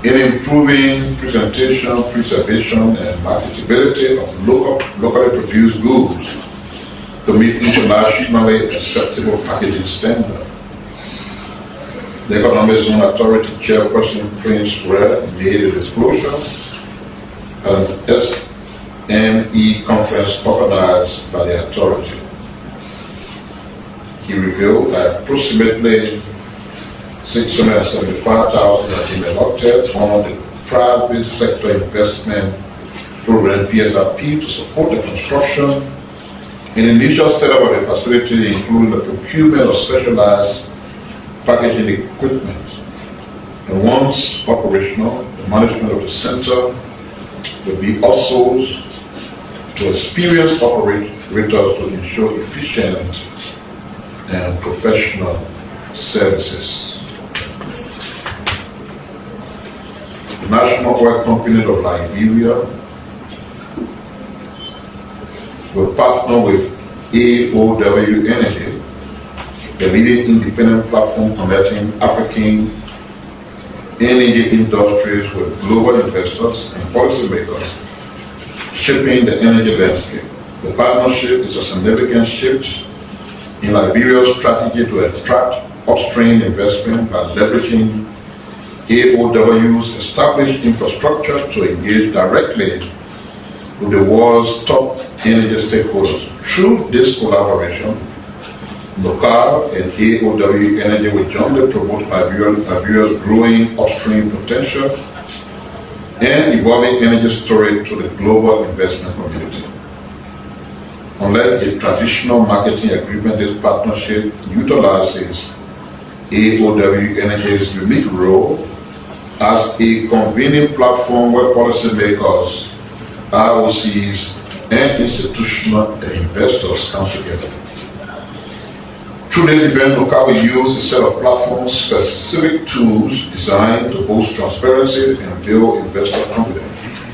in improving presentation, preservation, and marketability of locally produced goods to meet internationally acceptable packaging standards. The Economic Zone Authority Chairperson Prince Red made a disclosure at an SME conference organized by the authority. He revealed that approximately 675,000 have been allotted on the private sector investment program PSRP to support the construction and initial setup of the facility, including the procurement of specialized packaging equipment. And once operational, the management of the center will be outsourced to experienced operators to ensure efficient and professional services. The National Oil Company of Liberia will partner with AOW Energy, the leading independent platform connecting African energy industries with global investors and policymakers shaping the energy landscape. The partnership is a significant shift in Liberia's strategy to attract upstream investment by leveraging AOW's established infrastructure to engage directly with the world's top energy stakeholders. Through this collaboration, local and AOW Energy will jointly promote Liberia's growing upstream potential and evolving energy story to the global investment community. Unlike a traditional marketing agreement, this partnership utilizes AOW Energy's unique role as a convenient platform where policymakers, ROCs, and institutional investors come together. Through this event, NOCA will use a set of platform-specific tools designed to boost transparency and build investor confidence.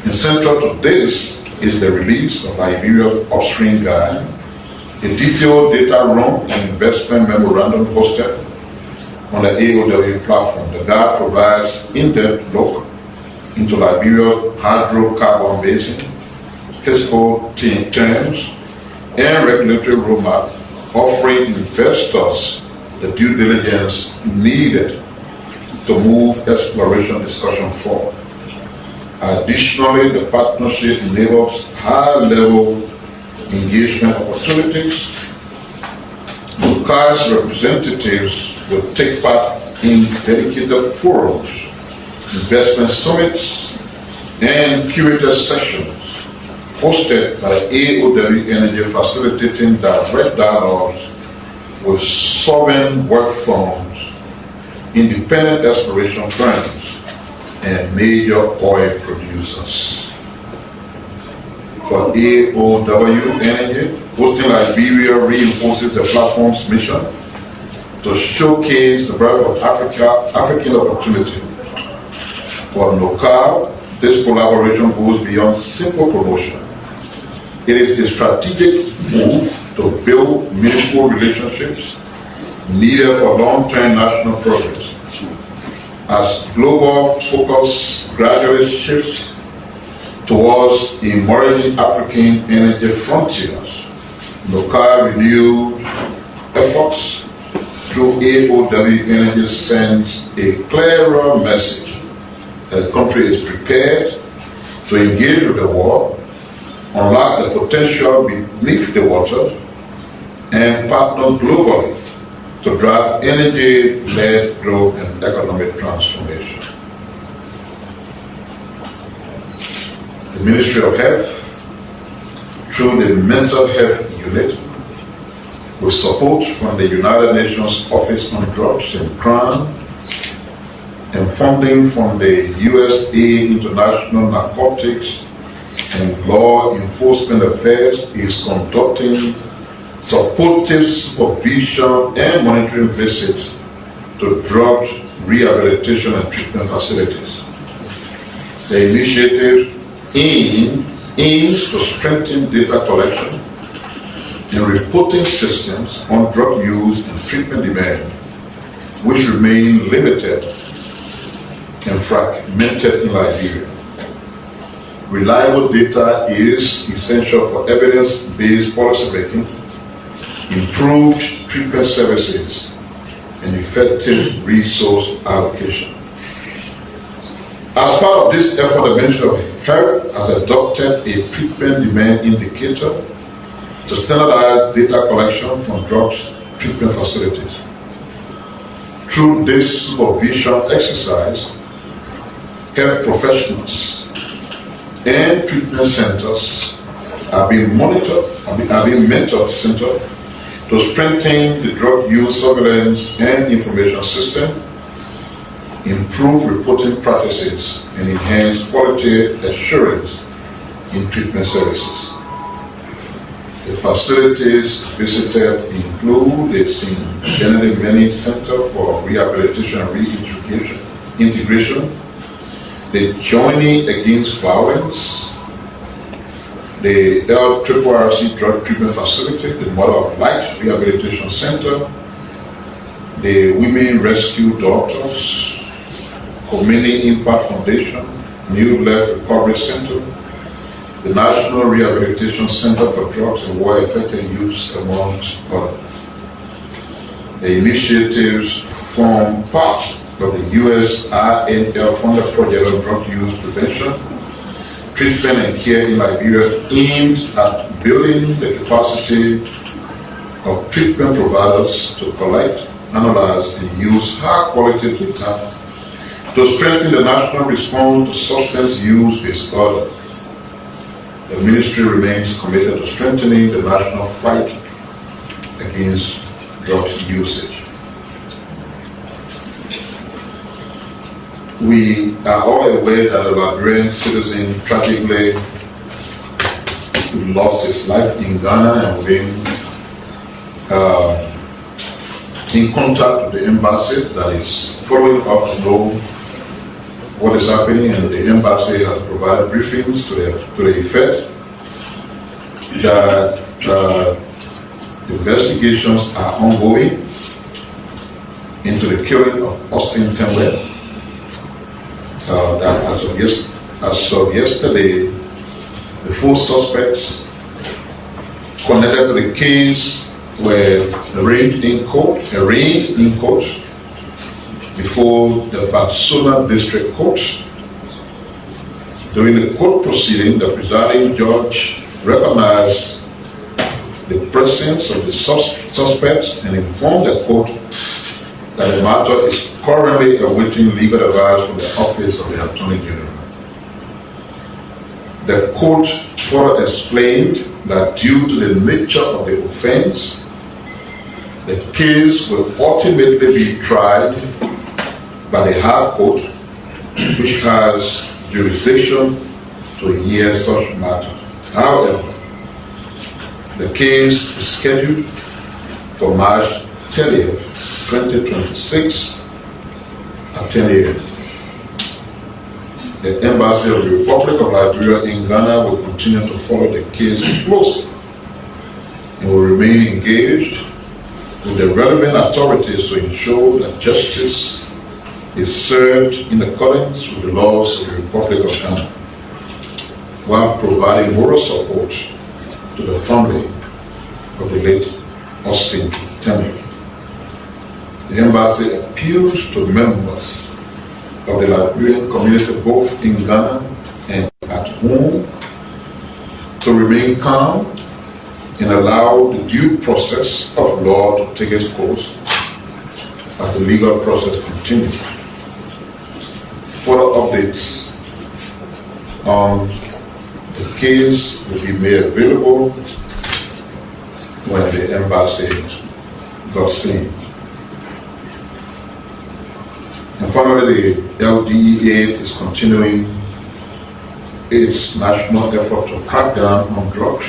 And central to this is the release of Liberia's upstream guide, a detailed data room and investment memorandum hosted on the AOW platform. The guide provides in-depth look into Liberia's hydrocarbon basin, fiscal terms, and regulatory roadmap, offering investors the due diligence needed to move exploration discussion forward. Additionally, the partnership enables high-level engagement opportunities. NOCA's representatives will take part in dedicated forums, investment summits, and curated sessions hosted by AOW Energy, facilitating direct dialogues with sovereign wealth funds, independent exploration firms, and major oil producers. For AOW Energy, hosting Liberia reinforces the platform's mission to showcase the breadth of African opportunity. For NOCA, this collaboration goes beyond simple promotion. It is a strategic move to build meaningful relationships needed for long-term national progress. As global focus gradually shifts towards emerging African energy frontiers, NOCA renewed efforts through AOW Energy sends a clearer message that the country is prepared to engage with the world, unlock the potential beneath the water, and partner globally to drive energy-led growth and economic transformation. The Ministry of Health, through the Mental Health Unit, with support from the United Nations Office on Drugs and Crime, and funding from the USA International Narcotics and Law Enforcement Affairs, is conducting supportive supervision and monitoring visits to drug rehabilitation and treatment facilities. The initiative aims to strengthen data collection and reporting systems on drug use and treatment demand, which remain limited and fragmented in Liberia. Reliable data is essential for evidence-based policymaking, improved treatment services, and effective resource allocation. As part of this effort, the Ministry of Health has adopted a treatment demand indicator to standardize data collection from drugs treatment facilities. Through this supervision exercise, health professionals and treatment centers are being mentored to strengthen the drug use surveillance and information system, improve reporting practices, and enhance quality assurance in treatment services. The facilities visited include the St. Benedict Many Center for Rehabilitation and Reintegration, the Journey Against Violence, the LRRC Drug Treatment Facility, the Mother of Light Rehabilitation Center, the Women Rescue Doctors, Community Impact Foundation, New Life Recovery Center, the National Rehabilitation Center for Drugs and War-Affected Youth, amongst others. The initiatives form part of the U.S. RNL-funded project on drug use prevention, treatment and care in Liberia, aimed at building the capacity of treatment providers to collect, analyze, and use high-quality data to strengthen the national response to substance use disorder. The ministry remains committed to strengthening the national fight against drugs usage. We are all aware that a Liberian citizen tragically lost his life in Ghana, and we've been in contact with the embassy that is following up to know what is happening, and the embassy has provided briefings to the effect that investigations are ongoing into the killing of Austin Tenwell. That as of yesterday, the 4 suspects connected to the case were arraigned in court before the Batsuna District Court. During the court proceeding, the presiding judge recognized the presence of the suspects and informed the court that the matter is currently awaiting legal advice from the Office of the Attorney General. The court further explained that due to the nature of the offense, the case will ultimately be tried by the High Court, which has jurisdiction to hear such matters. However, the case is scheduled for March 30th, 2026 at 10 a.m. The Embassy of the Republic of Liberia in Ghana will continue to follow the case closely and will remain engaged with the relevant authorities to ensure that justice is served in accordance with the laws of the Republic of Ghana, while providing moral support to the family of the late Austin Tenwell. The embassy appeals to members of the Liberian community both in Ghana and at home to remain calm and allow the due process of law to take its course as the legal process continues. Further updates on the case will be made available when the embassy got seen. And finally, the LDEA is continuing its national effort to crack down on drugs.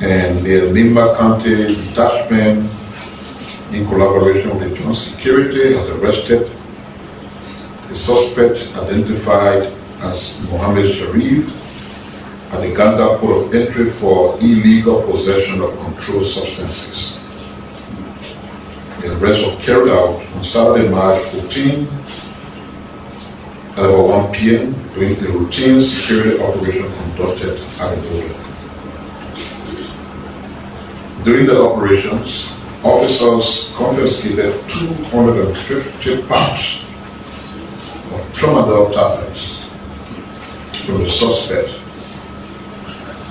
And the Nimba County Detachment, in collaboration with the Joint Security, has arrested a suspect identified as Mohammed Sharif at the Ganda port of entry for illegal possession of controlled substances. The arrest was carried out on Saturday, March 14 at about 1 p.m. during a routine security operation conducted at the border. During the operations, officers confiscated 250 pouches of tramadol tablets from the suspect.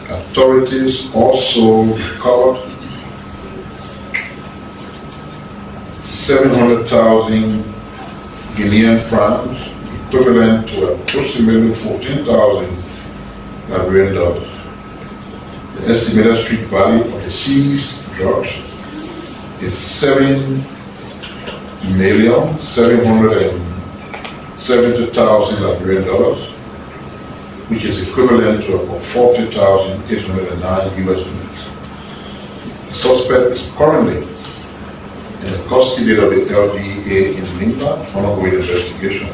Authorities also recovered 700,000 Guinean francs, equivalent to approximately 14,000 Liberian dollars. The estimated street value of the seized drugs is 7,770,000 Liberian dollars, which is equivalent to about 40,809 US dollars. The suspect is currently in the custody of the LDA in Nimba, ongoing investigation.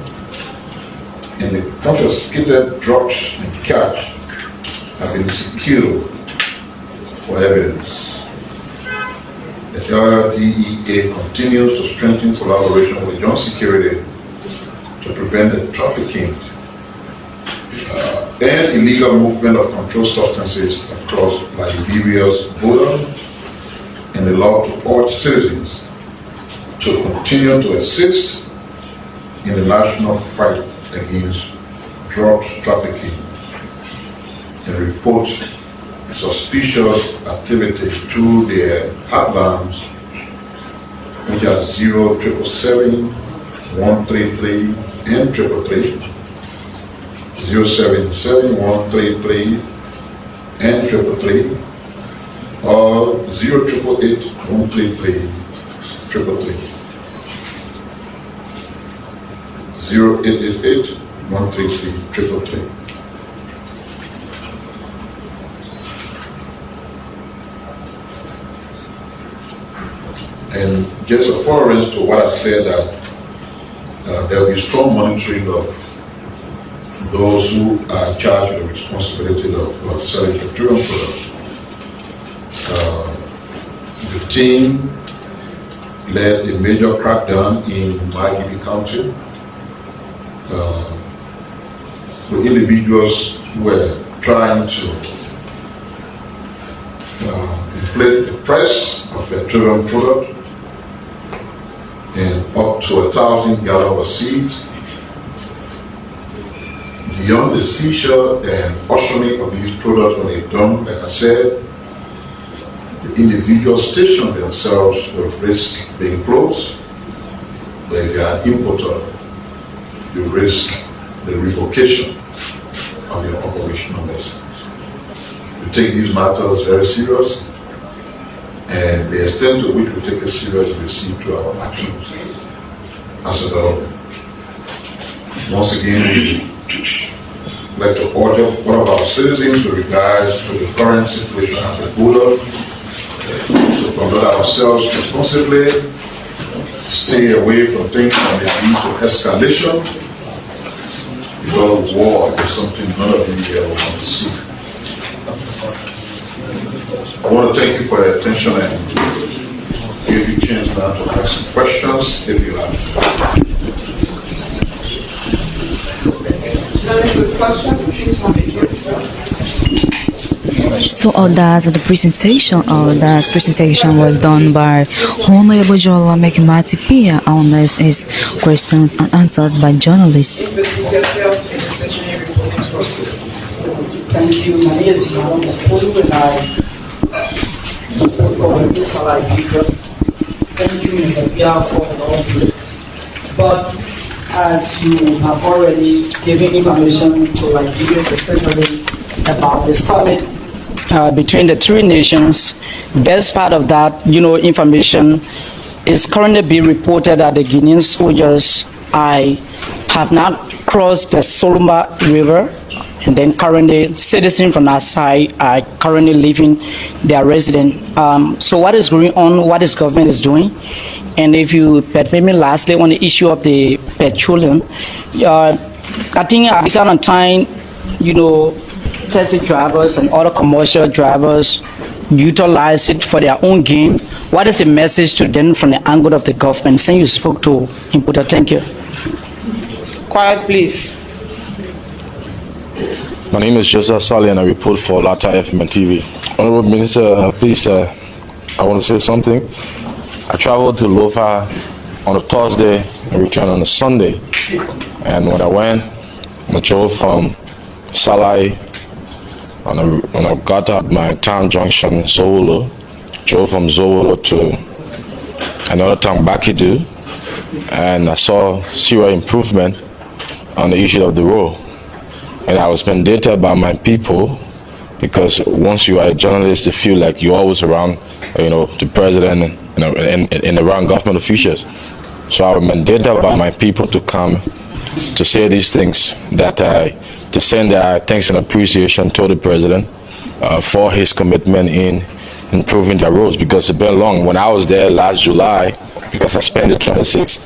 And the confiscated drugs and cash have been secured for evidence. The LDEA continues to strengthen collaboration with joint security to prevent the trafficking and illegal movement of controlled substances across Liberia's border, and the law to urge citizens to continue to assist in the national fight against drugs trafficking and report suspicious activity through their hotlines, which are 0777 133 and 333, 077 133 and 333, or 0888 133 333. 0888 133 333. And just a foreign to what I said, that there will be strong monitoring of those who are charged with the responsibility of selling petroleum products. The team led a major crackdown in Magibi County with individuals who were trying to inflate the price of petroleum product and up to 1,000 gallons of seeds. Beyond the seizure and auctioning of these products, when they're done, like I said, the individuals station themselves will risk being closed. But if you are an importer, you risk the revocation of your operational license. We take these matters very serious, and the extent to which we take it serious we see through our actions as a government. Once again, we like to order one of our citizens with regards to the current situation at the border, to conduct ourselves responsibly, stay away from things that may lead to escalation, because war is something none of you here want to see. I want to thank you for your attention and give you a chance now to ask some questions if you have. So that's the presentation. That presentation was done by Honorable Jola Mekimati Piah. This is questions and answers by journalists. Thank you. My name is Malam Mokolu, and thank you, Mr. Piah, for the offer. But as you have already given information to Liberians, especially about the summit between the three nations, best part of that, information is currently being reported that the Guinean soldiers have now crossed the Solomba River, and then currently citizens from that side are currently leaving their residence. So what is going on, what this government is doing? And if you permit me lastly on the issue of the petroleum, I think at the kind of time, taxi drivers and other commercial drivers utilize it for their own gain. What is the message to them from the angle of the government? Saying you spoke to importer. Thank you. Quiet, please. My name is Joseph Sally and I report for Lata FM and TV. Honorable Minister, please, I want to say something. I traveled to Lofa on a Thursday and returned on a Sunday. And when I went, I drove from Salai when I got at my town junction, Zowolo, drove from Zowolo to another time Bakidu, and I saw serious improvement on the issue of the road. And I was mandated by my people, because once you are a journalist, you feel like you're always around, the president and around government officials. So I was mandated by my people to come to say these things, to send their thanks and appreciation to the president for his commitment in improving the roads, because it's been long. When I was there last July, because I spent the 26th,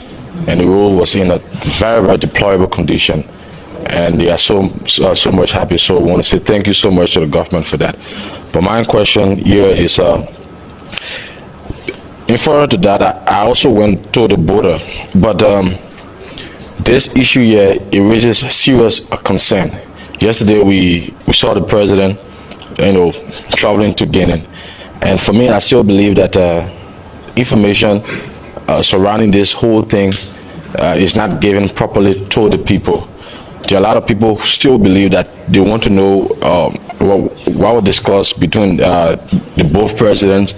and the road was in a very, very deplorable condition, and they are so much happy. So I want to say thank you so much to the government for that. But my question here is, in further to that, I also went to the border, but this issue here, it raises serious concern. Yesterday we saw the president, traveling to Guinea, and for me, I still believe that information surrounding this whole thing is not given properly to the people. There are a lot of people who still believe that they want to know what was discussed between the both presidents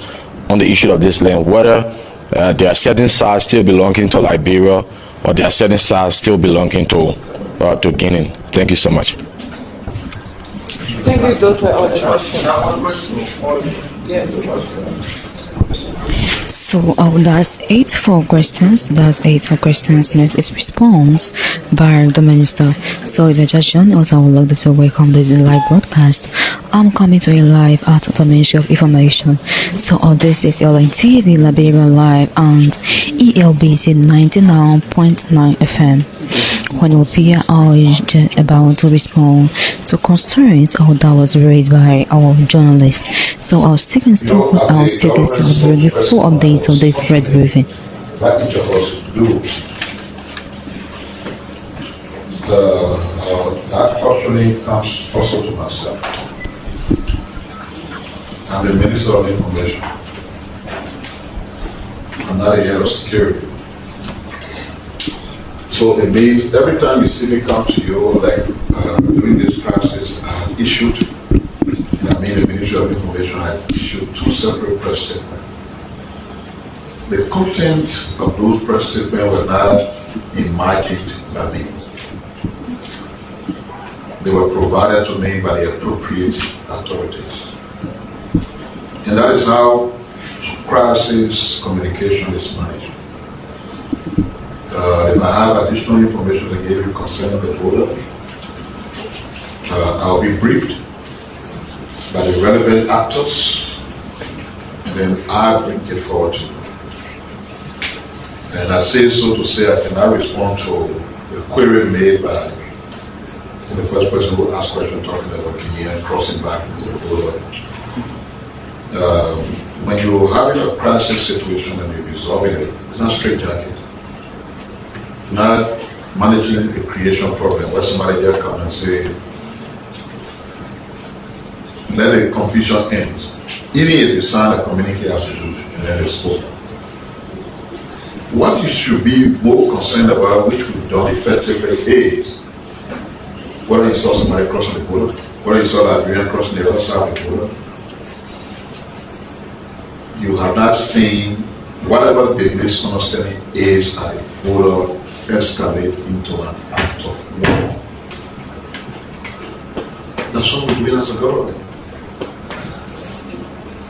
on the issue of this land, whether there are certain sides still belonging to Liberia, or there are certain sides still belonging to Guinea. Thank you so much. I think these those were all the questions. So that's 8 for questions. Next is response by the minister. So if you're just joining us, I would like to say welcome to the live broadcast. I'm coming to you live at the Ministry of Information. So this is LN TV, Liberia Live, and ELBC 99.9 FM. When Piah is about to respond to concerns that was raised by our journalists. So our sticking still was bringing full updates of this press briefing. Like each of us do. That questioning comes also to myself. I'm the Minister of Information. I'm not a head of security. So it means every time you see me come to you, like during this crisis, I have issued, the Ministry of Information has issued 2 separate press statements. The content of those press statements were not imagined by me. They were provided to me by the appropriate authorities. And that is how crisis communication is managed. If I have additional information to give you concerning the border, I'll be briefed by the relevant actors, and then I bring it forward to you. And I say so to say I cannot respond to the query made by the first person who asked question talking about Guinea crossing back into the border. When you're having a crisis situation and you're resolving it, it's not straitjacket. Not managing a creation problem where somebody just come and say, let the confusion end. Even if you sign a communique as you do, and then it's over. What you should be more concerned about, which we've done effectively, is whether you saw somebody crossing the border, whether you saw Liberian crossing the other side of the border. You have not seen whatever the misunderstanding is at the border escalate into an act of war. That's what we're doing as a government.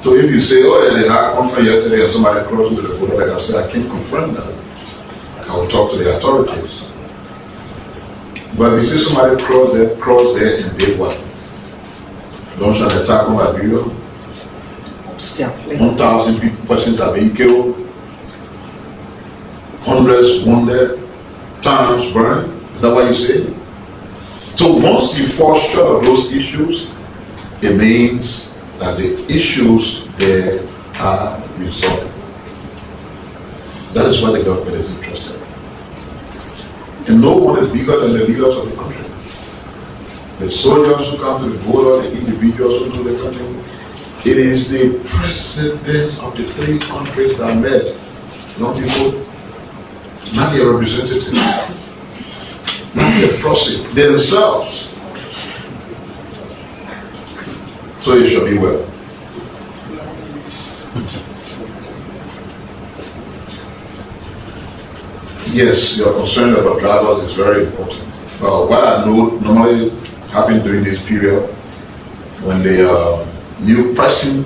So if you say, oh yeah, they had a conference yesterday and somebody crossed with the border, like I said, I can't confirm that. I will talk to the authorities. But if you see somebody cross there and did what? Launch an attack on Liberia. 1,000 persons have been killed, hundreds wounded, towns burned. Is that what you say? So once you fall short of those issues, it means that the issues there are resolved. That is what the government is interested in. And no one is bigger than the leaders of the country. The soldiers who come to the border, the individuals who do different things. It is the president of the 3 countries that met, not people, not their representatives, not their proxy, themselves. So it shall be well. Yes, your concern about drivers is very important. What I know normally happens during this period, when the new pricing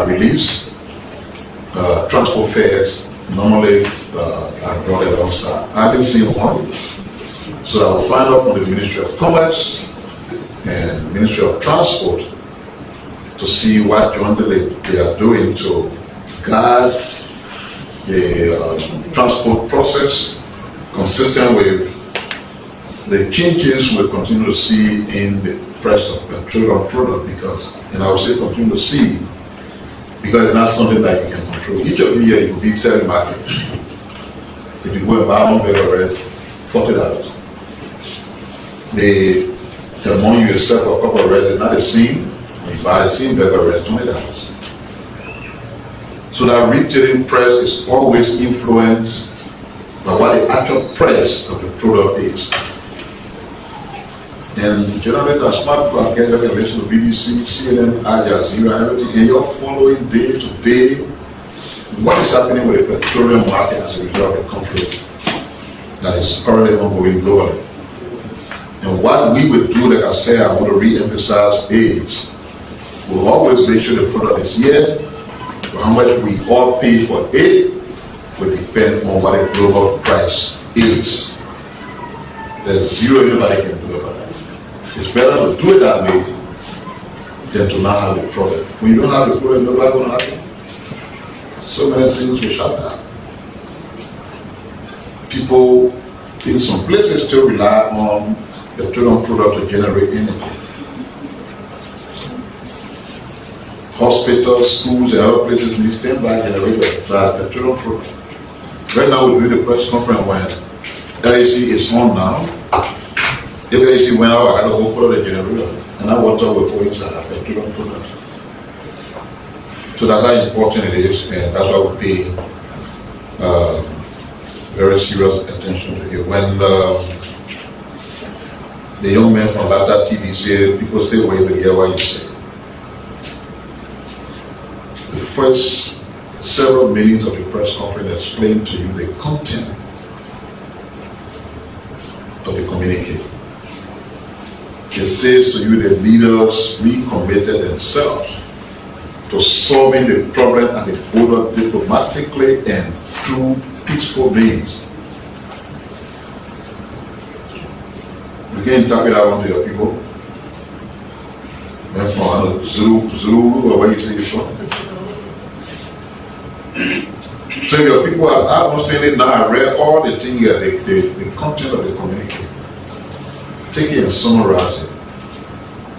release, transport fares normally are brought alongside. I haven't seen one, so I will find out from the Ministry of Commerce and Ministry of Transport to see what jointly they are doing to guide the transport process consistent with the changes we'll continue to see in the price of petroleum product, because, and I will say continue to see, because it's not something that you can control. Each of you here, you will be selling market. If you go and buy one bag of rice, $40. The money you sell for a cup of rice is not the same. You buy the same bag of rice, $20. So that retailing price is always influenced by what the actual price of the product is. And generally, the smart people are getting listen to BBC, CNN, Al Jazeera, everything, and you're following day to day what is happening with the petroleum market as a result of the conflict that is currently ongoing globally. And what we will do, like I said, I want to re-emphasize is we'll always make sure the product is here. How much we all pay for it will depend on what the global price is. There's zero anybody can do about that. It's better to do it that way than to not have the product. When you don't have the product, nobody going to have it. So many things will shut down. People in some places still rely on petroleum product to generate energy. Hospitals, schools, and other places need standby generators that petroleum product. Right now, we're doing the press conference when LAC is on now. If LAC went out, I got to go put the generator, and I want to go inside a petroleum product. So that's how important it is, and that's why we pay very serious attention to it. When the young man from Lata TV said, people stay away to hear what you say. The first several minutes of the press conference explained to you the content of the communique. It says to you the leaders recommitted themselves to solving the problem and the border diplomatically and through peaceful means. You can interpret that one to your people. And from Zulu, or where you say you're from. So your people are understanding now. I read all the things, the content of the communique. Take it and summarize it.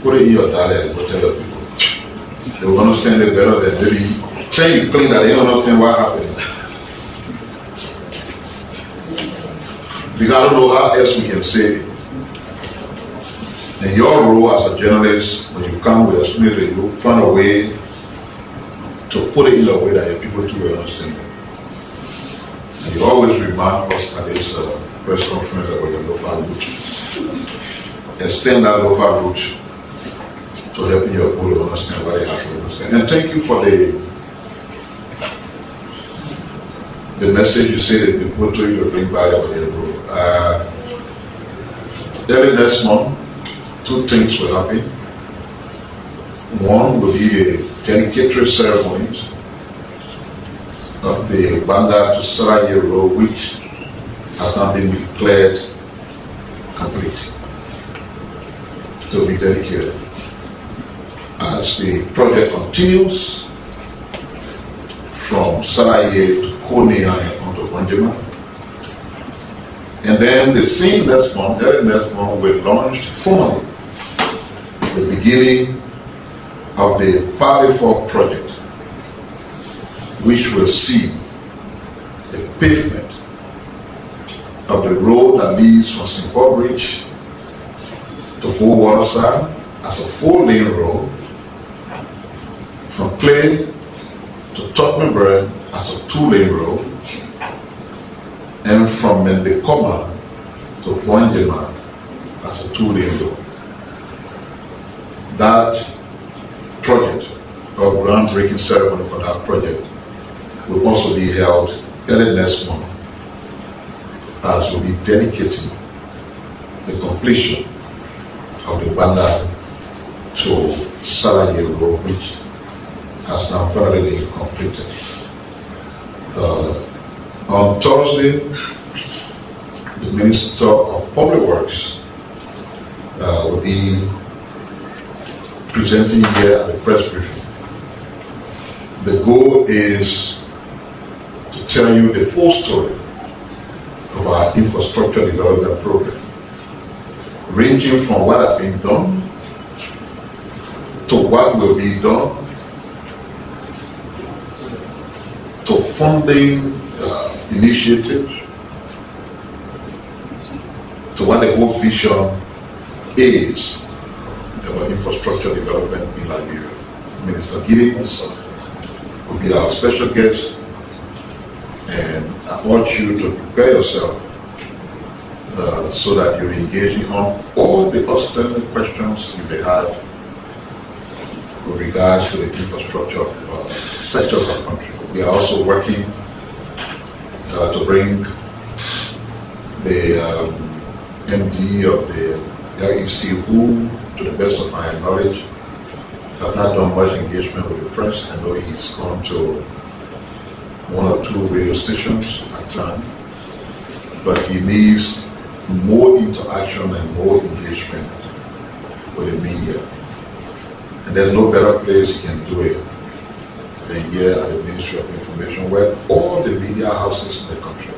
Put it in your dialect and go tell your people. They will understand it better than maybe saying it clean that they don't understand what happened. Because I don't know how else we can say it. And your role as a journalist, when you come with a explanation, you find a way to put it in a way that your people too will understand it. And you always remind us at this press conference about your local route. Extend that local route to helping your people to understand what they have to understand. And thank you for the message you say that the people to you to bring back over the road. Early next month, two things will happen. One will be the dedicatory ceremonies of the Banda to Sarajevo Road, which has now been declared complete. To be dedicated. As the project continues from Sarajevo to Konya and onto Vanjima. And then the same next month, early next month, we launched formally the beginning of the Piah project, which will see the pavement of the road that leads from St. Paul Bridge to Go Waterside as a 4-lane road, from Clay to Tottenham as a 2-lane road, and from Mendekoma to Vanjima as a 2-lane road. That project, or groundbreaking ceremony for that project, will also be held early next month as we'll be dedicating the completion of the Banda to Sarajevo, which has now finally been completed. On Thursday, the Minister of Public Works will be presenting here at the press briefing. The goal is to tell you the full story of our infrastructure development program, ranging from what has been done to what will be done, to funding initiatives, to what the whole vision is about infrastructure development in Liberia. Minister Giddings will be our special guest, and I want you to prepare yourself so that you're engaging on all the outstanding questions you may have with regards to the infrastructure sector of our country. We are also working to bring the MD of the LEC, who, to the best of my knowledge, have not done much engagement with the press. I know he's gone to one or two radio stations at time, but he needs more interaction and more engagement with the media. And there's no better place he can do it than here at the Ministry of Information, where all the media houses in the country,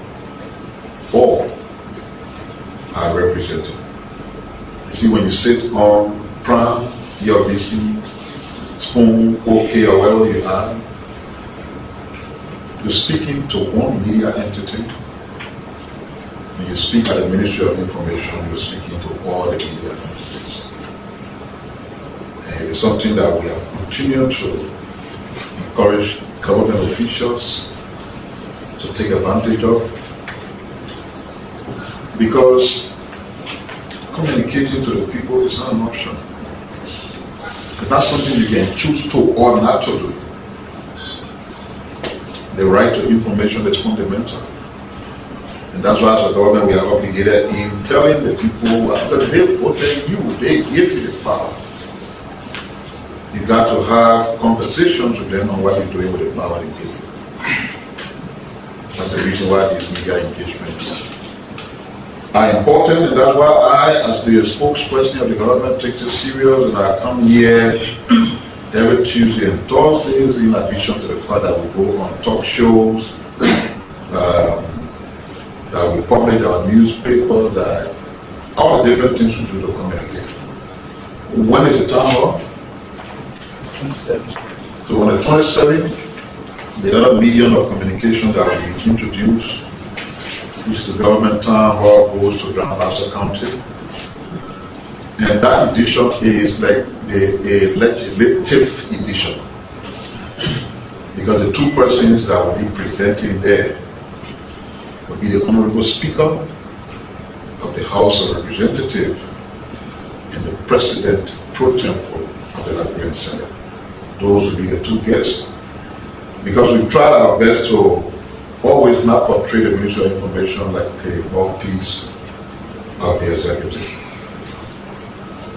all are represented. You see, when you sit on Prime, BC, Spoon, OK, or wherever you are, you're speaking to one media entity. When you speak at the Ministry of Information, you're speaking to all the media entities. And it's something that we have continued to encourage government officials to take advantage of, because communicating to the people is not an option. It's not something you can choose to or not to do. The right to information is fundamental. And that's why as a government we are obligated in telling the people that they voted you, they give you the power. You got to have conversations with them on what you're doing with the power they give you. That's the reason why these media engagements are important, and that's why I, as the spokesperson of the government, take this serious, and I come here every Tuesday and Thursdays, in addition to the fact that we go on talk shows, that we publish our newspaper, that all the different things we do to communicate. When is the town hall? 27th. So on the 27th, the other medium of communication that we introduce, which is the government town hall, goes to Grand Master County. And that edition is like a legislative edition, because the two persons that will be presenting there will be the Honorable Speaker of the House of Representatives and the President pro tempore of the Liberian Senate. Those will be the two guests, because we've tried our best to always not portray the Ministry of Information like a mouthpiece of the executive,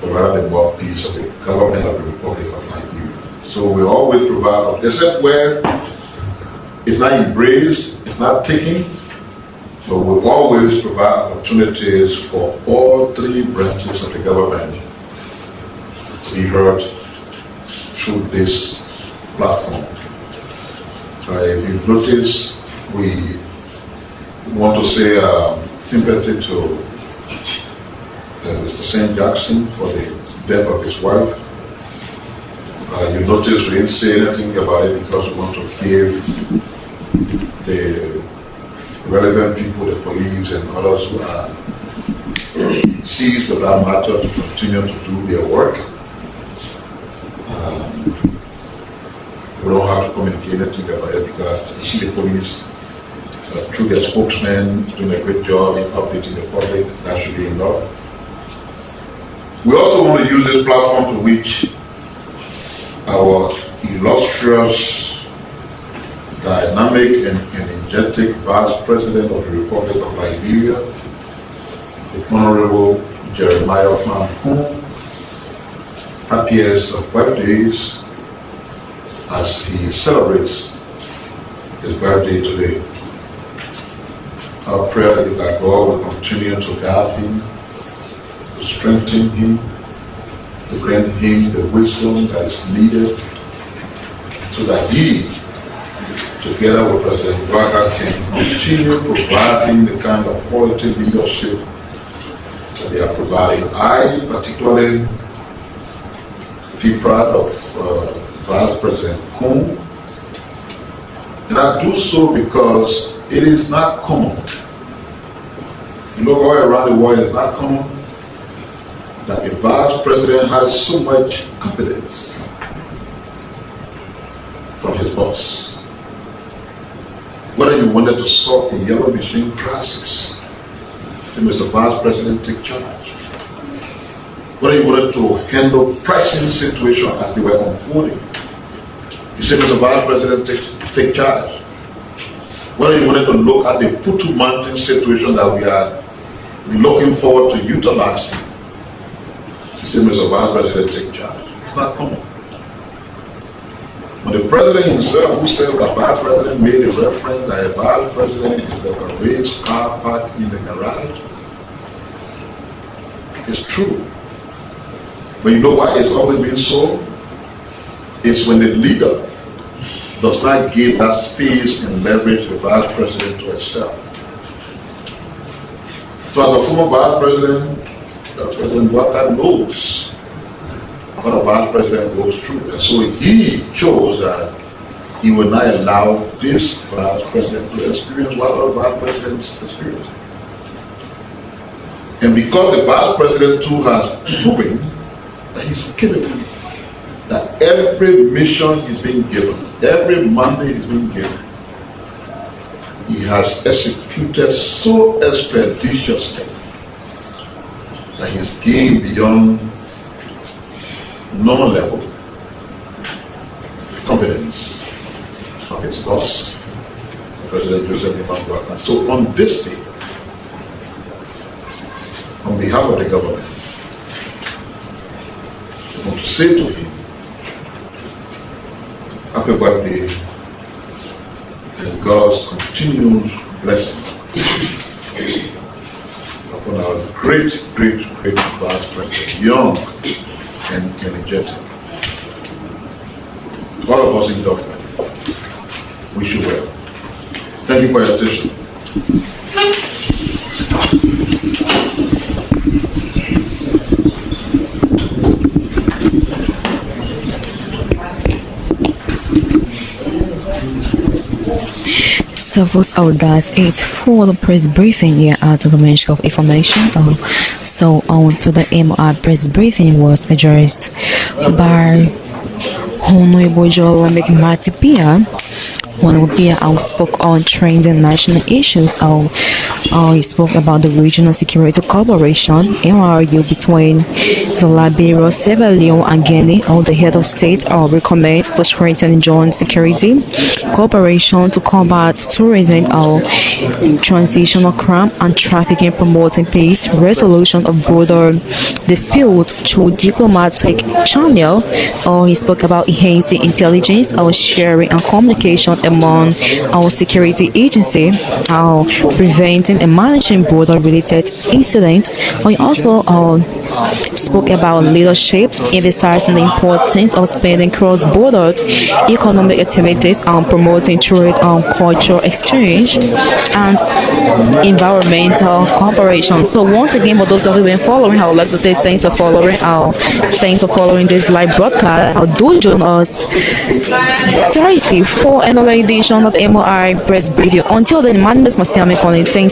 but rather the mouthpiece of the government of the Republic of Liberia. So we always provide, except where it's not embraced, it's not taken, but we always provide opportunities for all three branches of the government to be heard through this platform. If you notice, we want to say sympathy to Mr. St. Jackson for the death of his wife. You notice we didn't say anything about it because we want to give the relevant people, the police and others who are seized of that matter, to continue to do their work. We don't have to communicate anything about it, because you see the police through their spokesman doing a great job in updating the public. That should be enough. We also want to use this platform to reach our illustrious, dynamic and energetic Vice President of the Republic of Liberia, the Honorable Jeremiah Piah, happiest of birthdays as he celebrates his birthday today. Our prayer is that God will continue to guide him, to strengthen him, to grant him the wisdom that is needed so that he, together with President Braga, can continue providing the kind of quality leadership that they are providing. I particularly feel proud of Vice President Kuhn, and I do so because it is not common. You look all around the world, it's not common that a vice president has so much confidence from his boss. Whether you wanted to solve the yellow machine crisis, say, Mr. Vice President, take charge. Whether you wanted to handle pressing situations as they were unfolding, you say, Mr. Vice President, take charge. Whether you wanted to look at the Putu Mountain situation that we are looking forward to utilizing, you say, Mr. Vice President, take charge. It's not common. When the president himself, who said the vice president, made a reference that a vice president is like a raised car parked in the garage, it's true. But you know why it's always been so? It's when the leader does not give that space and leverage the vice president to excel. So as a former vice president, President Walker knows what a vice president goes through. And so he chose that he would not allow this vice president to experience what other vice presidents experience. And because the vice president too has proven that he's capable, that every mission he's being given, every mandate he's being given, he has executed so expeditiously that he's gained beyond normal level the confidence of his boss, President Joseph Imam. So on this day, on behalf of the government, I want to say to him, happy birthday, and God's continued blessing upon our great vice president, young and energetic. All of us in government, wish you well. Thank you for your attention. So that's it for the press briefing here at the Ministry of Information. So on to the MOI press briefing was addressed by Honorable Joel Piah. Honorable Piah spoke on trending national issues. He spoke about the Regional Security Cooperation MOU between the Liberia, Sierra Leone, and Guinea. The head of state recommend to strengthen joint security cooperation to combat tourism, transitional crime and trafficking, promoting peace, resolution of border dispute through diplomatic channel. He spoke about enhancing intelligence, sharing and communication among our security agency, preventing and managing border-related incidents. He also spoke about leadership, emphasizing the importance of spending cross-border economic activities, promoting trade and cultural exchange, and environmental cooperation. So once again, for those of you who have been following, I would like to say thanks for following this live broadcast. Do join us Thursday for another edition of MOI Press Briefing. Until then, my name is Masiame calling. Thanks.